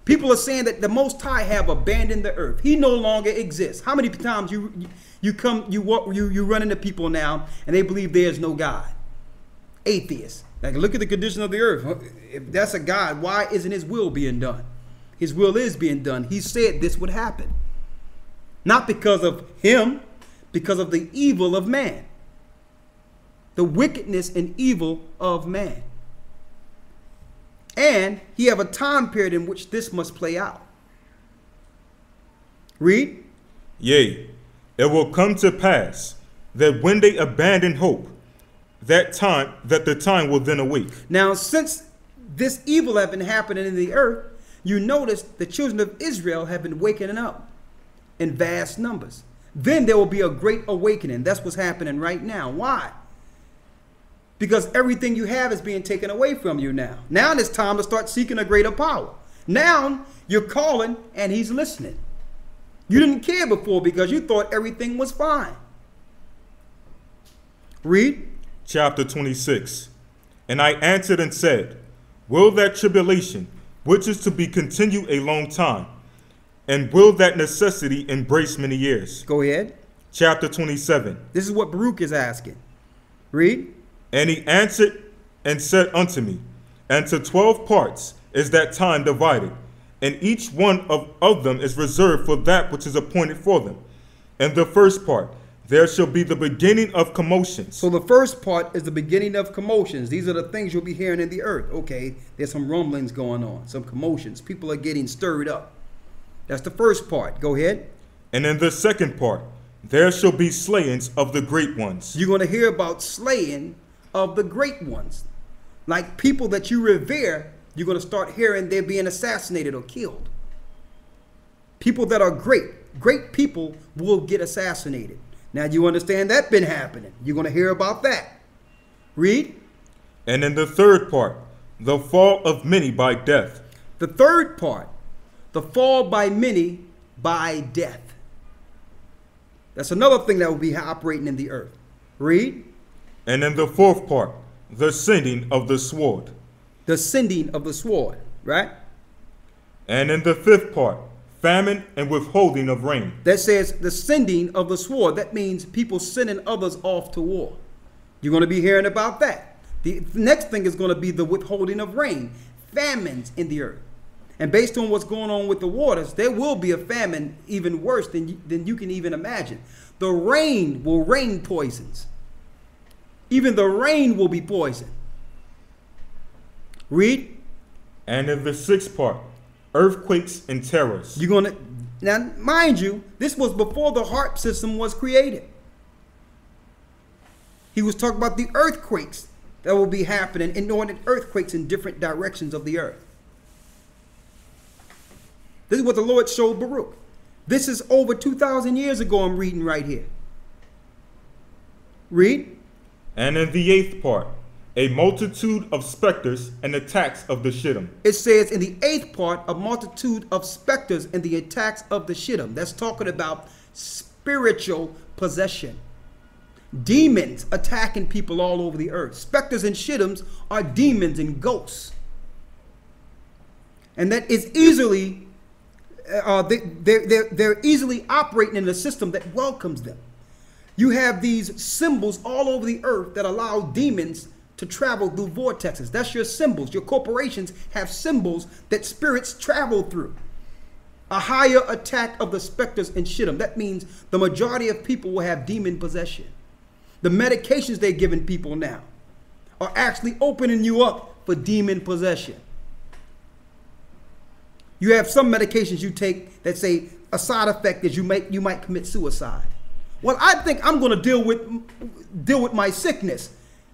People are saying that the Most High have abandoned the earth. He no longer exists. How many times you run into people now and they believe there is no God? Atheists. Like, look at the condition of the earth. If that's a God, why isn't his will being done? His will is being done. He said this would happen. Not because of him, because of the evil of man. The wickedness and evil of man. And he have a time period in which this must play out. Read. Yea, it will come to pass that when they abandon hope, that the time will then awake. Now, since this evil have been happening in the earth, you notice the children of Israel have been waking up in vast numbers. Then there will be a great awakening. That's what's happening right now. Why? Because everything you have is being taken away from you now. Now it's time to start seeking a greater power. Now you're calling and he's listening. You didn't care before because you thought everything was fine. Read. Chapter 26. And I answered and said, will that tribulation, which is to be continued a long time, and will that necessity embrace many years? Go ahead. Chapter 27. This is what Baruch is asking. Read. And he answered and said unto me, and to 12 parts is that time divided, and each one of them is reserved for that which is appointed for them. And the first part, there shall be the beginning of commotions. So the first part is the beginning of commotions. These are the things you'll be hearing in the earth. Okay, there's some rumblings going on, some commotions. People are getting stirred up. That's the first part. Go ahead. And in the second part, there shall be slayings of the great ones. You're going to hear about slaying of the great ones. Like people that you revere, you're going to start hearing they're being assassinated or killed. People that are great people will get assassinated. Now you understand that's been happening. You're going to hear about that. Read. And in the third part, the fall of many by death. The third part, the fall by many by death. That's another thing that will be operating in the earth. Read. And in the fourth part, the sending of the sword. The sending of the sword, right? And in the fifth part, famine and withholding of rain. That says the sending of the sword. That means people sending others off to war. You're going to be hearing about that. The next thing is going to be the withholding of rain. Famines in the earth. And based on what's going on with the waters, there will be a famine even worse than you can even imagine. The rain will rain poisons. Even the rain will be poison. Read. And in the sixth part, earthquakes and terrors. You're going to, now mind you, this was before the HARP system was created. He was talking about the earthquakes that will be happening, inordinate earthquakes in different directions of the earth. This is what the Lord showed Baruch. This is over 2,000 years ago I'm reading right here. Read. And in the 8th part, a multitude of specters and attacks of the Shittim. It says in the 8th part, a multitude of specters and the attacks of the Shittim. That's talking about spiritual possession. Demons attacking people all over the earth. Specters and Shittims are demons and ghosts. And that is easily, they're easily operating in a system that welcomes them. You have these symbols all over the earth that allow demons to travel through vortexes. That's your symbols. Your corporations have symbols that spirits travel through. A higher attack of the specters and Shittim. That means the majority of people will have demon possession. The medications they're giving people now are actually opening you up for demon possession. You have some medications you take that say a side effect is you might commit suicide. Well, I think I'm going to deal with my sickness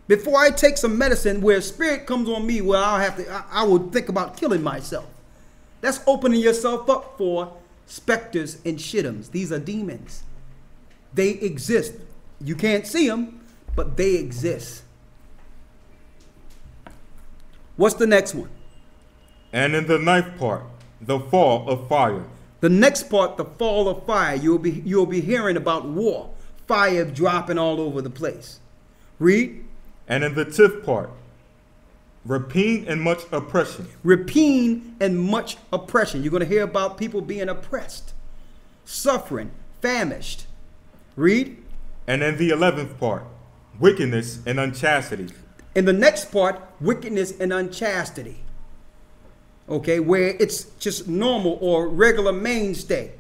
before I take some medicine where a spirit comes on me where I will think about killing myself. That's opening yourself up for specters and Shittims. These are demons. They exist. You can't see them, but they exist. What's the next one? And in the 9th part, the fall of fire. The next part, the fall of fire. You'll be hearing about war. Fire dropping all over the place. Read. And in the 10th part, rapine and much oppression. Rapine and much oppression. You're going to hear about people being oppressed, suffering, famished. Read. And in the 11th part, wickedness and unchastity. In the next part, wickedness and unchastity. Okay, where it's just normal or regular mainstay.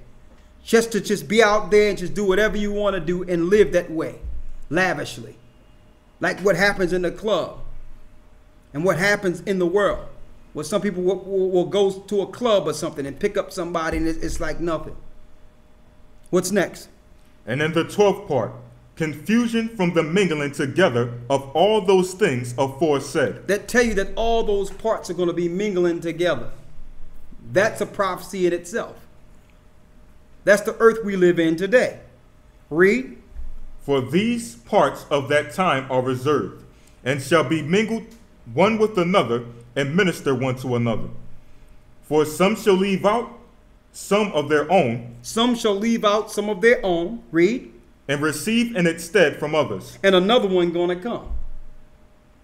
Just to be out there and just do whatever you want to do and live that way, lavishly. Like what happens in the club and what happens in the world. Where some people will go to a club or something and pick up somebody and it's like nothing. What's next? And in the 12th part, confusion from the mingling together of all those things aforesaid. That tell you that all those parts are going to be mingling together. That's a prophecy in itself. That's the earth we live in today. Read. For these parts of that time are reserved, and shall be mingled one with another, and minister one to another. For some shall leave out some of their own. Some shall leave out some of their own. Read. And receive in its stead from others. And another one going to come.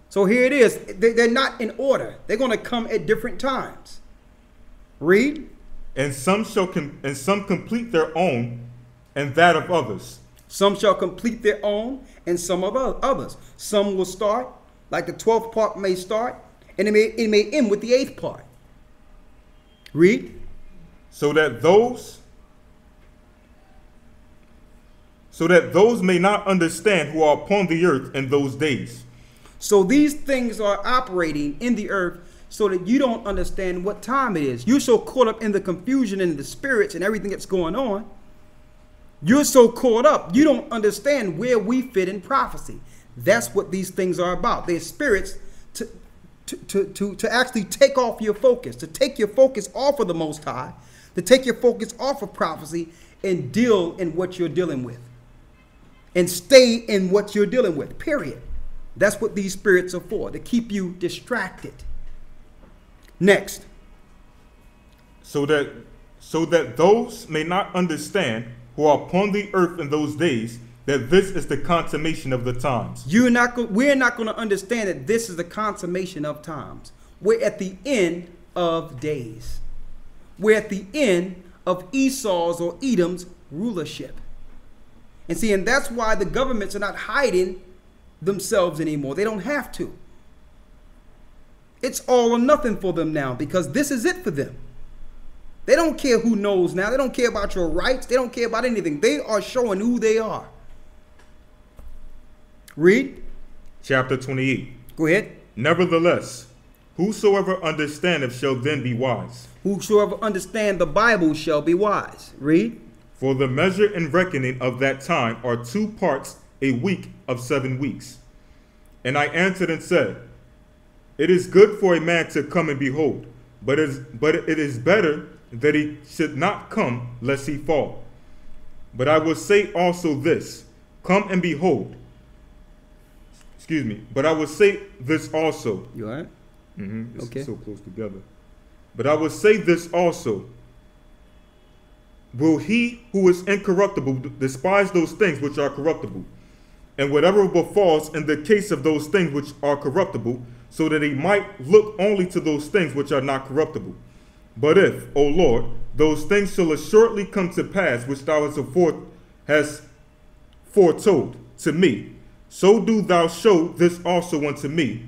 So here it is. They're not in order. They're going to come at different times. Read. And some complete their own, and that of others. Some shall complete their own, and some of others. Some will start, like the 12th part may start, and it may end with the 8th part. Read. So that those may not understand who are upon the earth in those days. So these things are operating in the earth so that you don't understand what time it is. You're so caught up in the confusion and the spirits and everything that's going on. You're so caught up, you don't understand where we fit in prophecy. That's what these things are about. They're spirits to actually take off your focus, to take your focus off of the Most High, to take your focus off of prophecy and deal in what you're dealing with. And stay in what you're dealing with, period. That's what these spirits are for, to keep you distracted. Next. So that those may not understand who are upon the earth in those days, that this is the consummation of the times. We're not going to understand that this is the consummation of times. We're at the end of days. We're at the end of Esau's or Edom's rulership. And see, and that's why the governments are not hiding themselves anymore. They don't have to. It's all or nothing for them now because this is it for them. They don't care who knows now. They don't care about your rights. They don't care about anything. They are showing who they are. Read. Chapter 28. Go ahead. Nevertheless, whosoever understandeth shall then be wise. Whosoever understand the Bible shall be wise. Read. For the measure and reckoning of that time are 2 parts a week of 7 weeks. And I answered and said, it is good for a man to come and behold, but it is better that he should not come, lest he fall. But I will say also this, come and behold. Excuse me. But I will say this also. You all right? It's Okay. so close together. But I will say this also. Will he who is incorruptible despise those things which are corruptible? And whatever befalls in the case of those things which are corruptible, so that he might look only to those things which are not corruptible. But if, O Lord, those things shall assuredly come to pass which thou hast foretold to me, so do thou show this also unto me,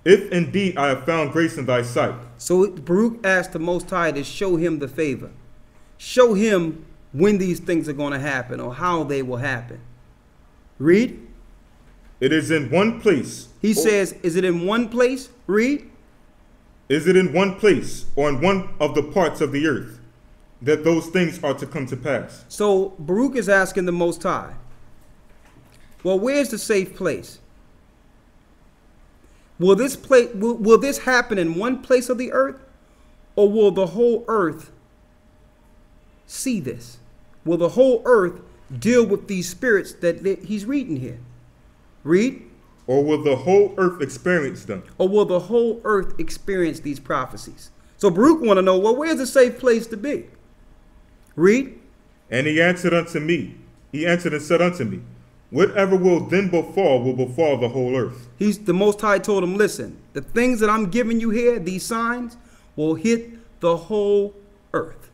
if indeed I have found grace in thy sight. So Baruch asked the Most High to show him the favor. Show him when these things are going to happen or how they will happen. Read. It is in one place. He says, is it in one place? Read. Is it in one place or in one of the parts of the earth that those things are to come to pass? So Baruch is asking the Most High, well, where's the safe place? Will this happen in one place of the earth, or will the whole earth see this? Will the whole earth deal with these spirits that he's reading here? Read. Or will the whole earth experience them? Or will the whole earth experience these prophecies? So Baruch want to know, well, where's the safe place to be? Read. And he answered unto me. He answered and said unto me, whatever will then befall will befall the whole earth. The Most High told him, listen, the things that I'm giving you here, these signs, will hit the whole earth.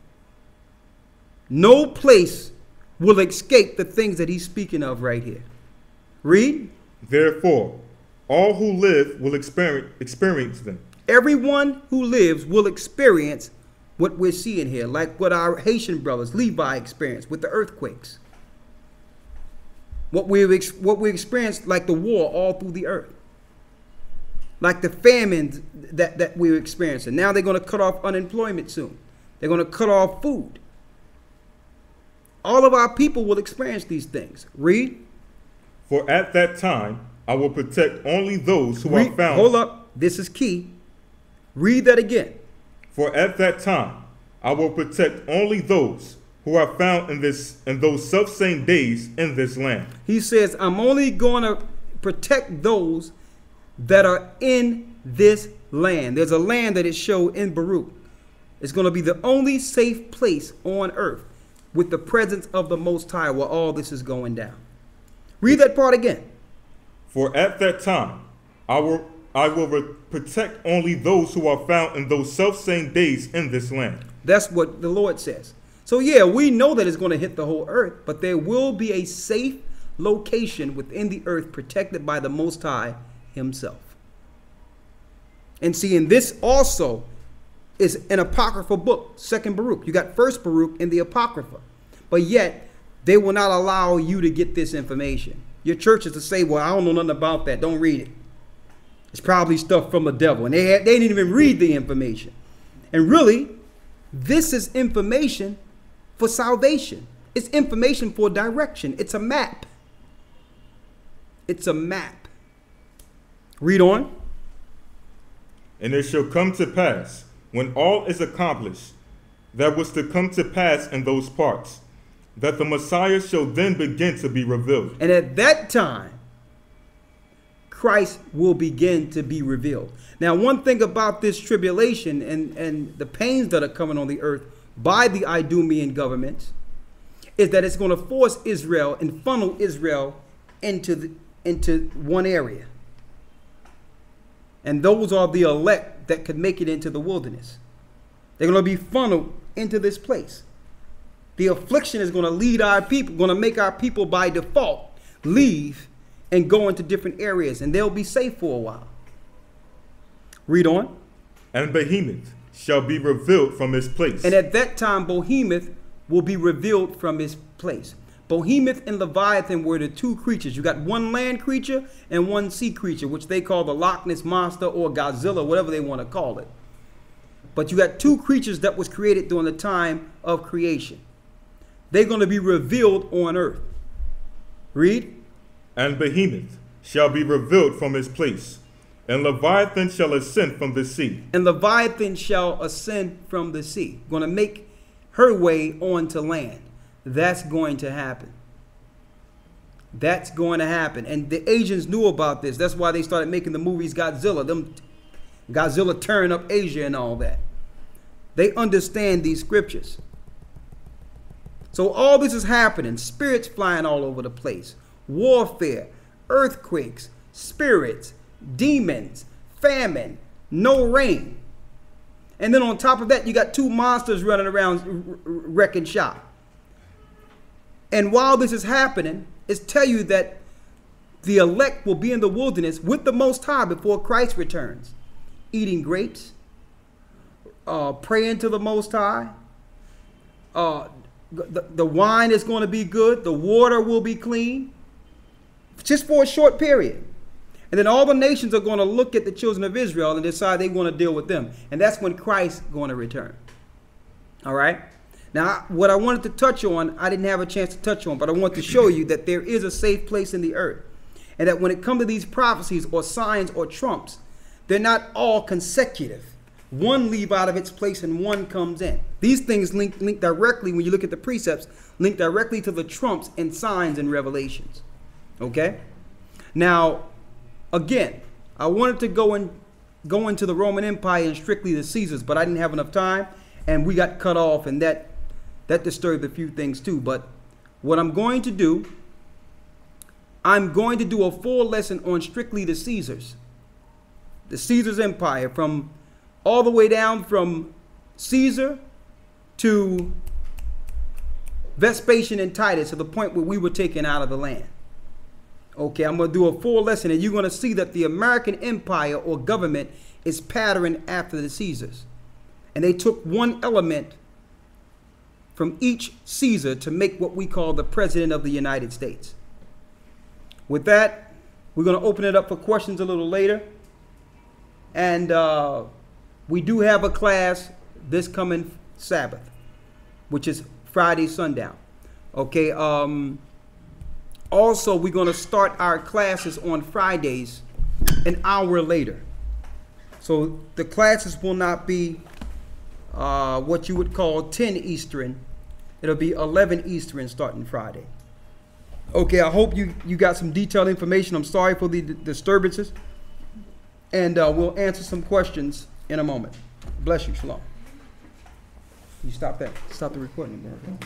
No place will escape the things that he's speaking of right here. Read. Therefore, all who live will experience them. Everyone who lives will experience what we're seeing here, like what our Haitian brothers, Levi, experienced with the earthquakes. What we experienced, like the war all through the earth. Like the famines that we're experiencing. Now they're going to cut off unemployment soon. They're going to cut off food. All of our people will experience these things. Read. For at that time, I will protect only those who are found. Hold up. This is key. Read that again. For at that time, I will protect only those who are found in those selfsame days in this land. He says, I'm only going to protect those that are in this land. There's a land that it showed in Baruch. It's going to be the only safe place on earth with the presence of the Most High where all this is going down. Read that part again. For at that time, I will protect only those who are found in those selfsame days in this land. That's what the Lord says. So yeah, we know that it's going to hit the whole earth, but there will be a safe location within the earth protected by the Most High himself. And see, and this also is an apocryphal book, 2nd Baruch. You got 1st Baruch in the Apocrypha. But yet, they will not allow you to get this information. Your churches to say, well, I don't know nothing about that. Don't read it. It's probably stuff from the devil. And they didn't even read the information. And really, this is information for salvation. It's information for direction. It's a map. It's a map. Read on. And it shall come to pass, when all is accomplished, that was to come to pass in those parts, that the Messiah shall then begin to be revealed. And at that time, Christ will begin to be revealed. Now, one thing about this tribulation and the pains that are coming on the earth by the Idumean governments is that it's going to force Israel and funnel Israel into one area. And those are the elect that could make it into the wilderness. They're going to be funneled into this place. The affliction is going to lead our people, going to make our people by default leave and go into different areas, and they'll be safe for a while. Read on. And Behemoth shall be revealed from his place. And at that time, Behemoth will be revealed from his place. Behemoth and Leviathan were the two creatures. You got one land creature and one sea creature, which they call the Loch Ness Monster or Godzilla, whatever they want to call it. But you got two creatures that was created during the time of creation. They're going to be revealed on earth. Read. And Behemoth shall be revealed from his place, and Leviathan shall ascend from the sea. And Leviathan shall ascend from the sea. Going to make her way onto land. That's going to happen. That's going to happen. And the Asians knew about this. That's why they started making the movies Godzilla. Godzilla tearing up Asia and all that. They understand these scriptures. So all this is happening. Spirits flying all over the place. Warfare, earthquakes, spirits, demons, famine, no rain. And then on top of that, you got two monsters running around wrecking shop. And while this is happening, it's tell you that the elect will be in the wilderness with the Most High before Christ returns, eating grapes, praying to the Most High. The wine is going to be good. The water will be clean, just for a short period. And then all the nations are going to look at the children of Israel and decide they want to deal with them. And that's when Christ is going to return. All right. Now, what I wanted to touch on, I didn't have a chance to touch on, but I want to show you that there is a safe place in the earth. And that when it comes to these prophecies or signs or trumps, they're not all consecutive. One leave out of its place and one comes in. These things link directly, when you look at the precepts, link directly to the trumps and signs and revelations. Okay? Now, again, I wanted to go into the Roman Empire and strictly the Caesars, but I didn't have enough time, and we got cut off, and that disturbed a few things too. But what I'm going to do a full lesson on strictly the Caesars Empire, from all the way down from Caesar to Vespasian and Titus, to the point where we were taken out of the land. Okay, I'm going to do a full lesson, and you're going to see that the American empire or government is patterned after the Caesars. And they took one element from each Caesar to make what we call the President of the United States. With that, we're going to open it up for questions a little later. And we do have a class this coming Sabbath, which is Friday sundown. Okay. Also, we're going to start our classes on Fridays an hour later. So the classes will not be what you would call 10 Eastern. It'll be 11 Eastern starting Friday. Okay, I hope you got some detailed information. I'm sorry for the disturbances. And we'll answer some questions in a moment. Bless you. Shalom. You stop that. Stop the recording, man.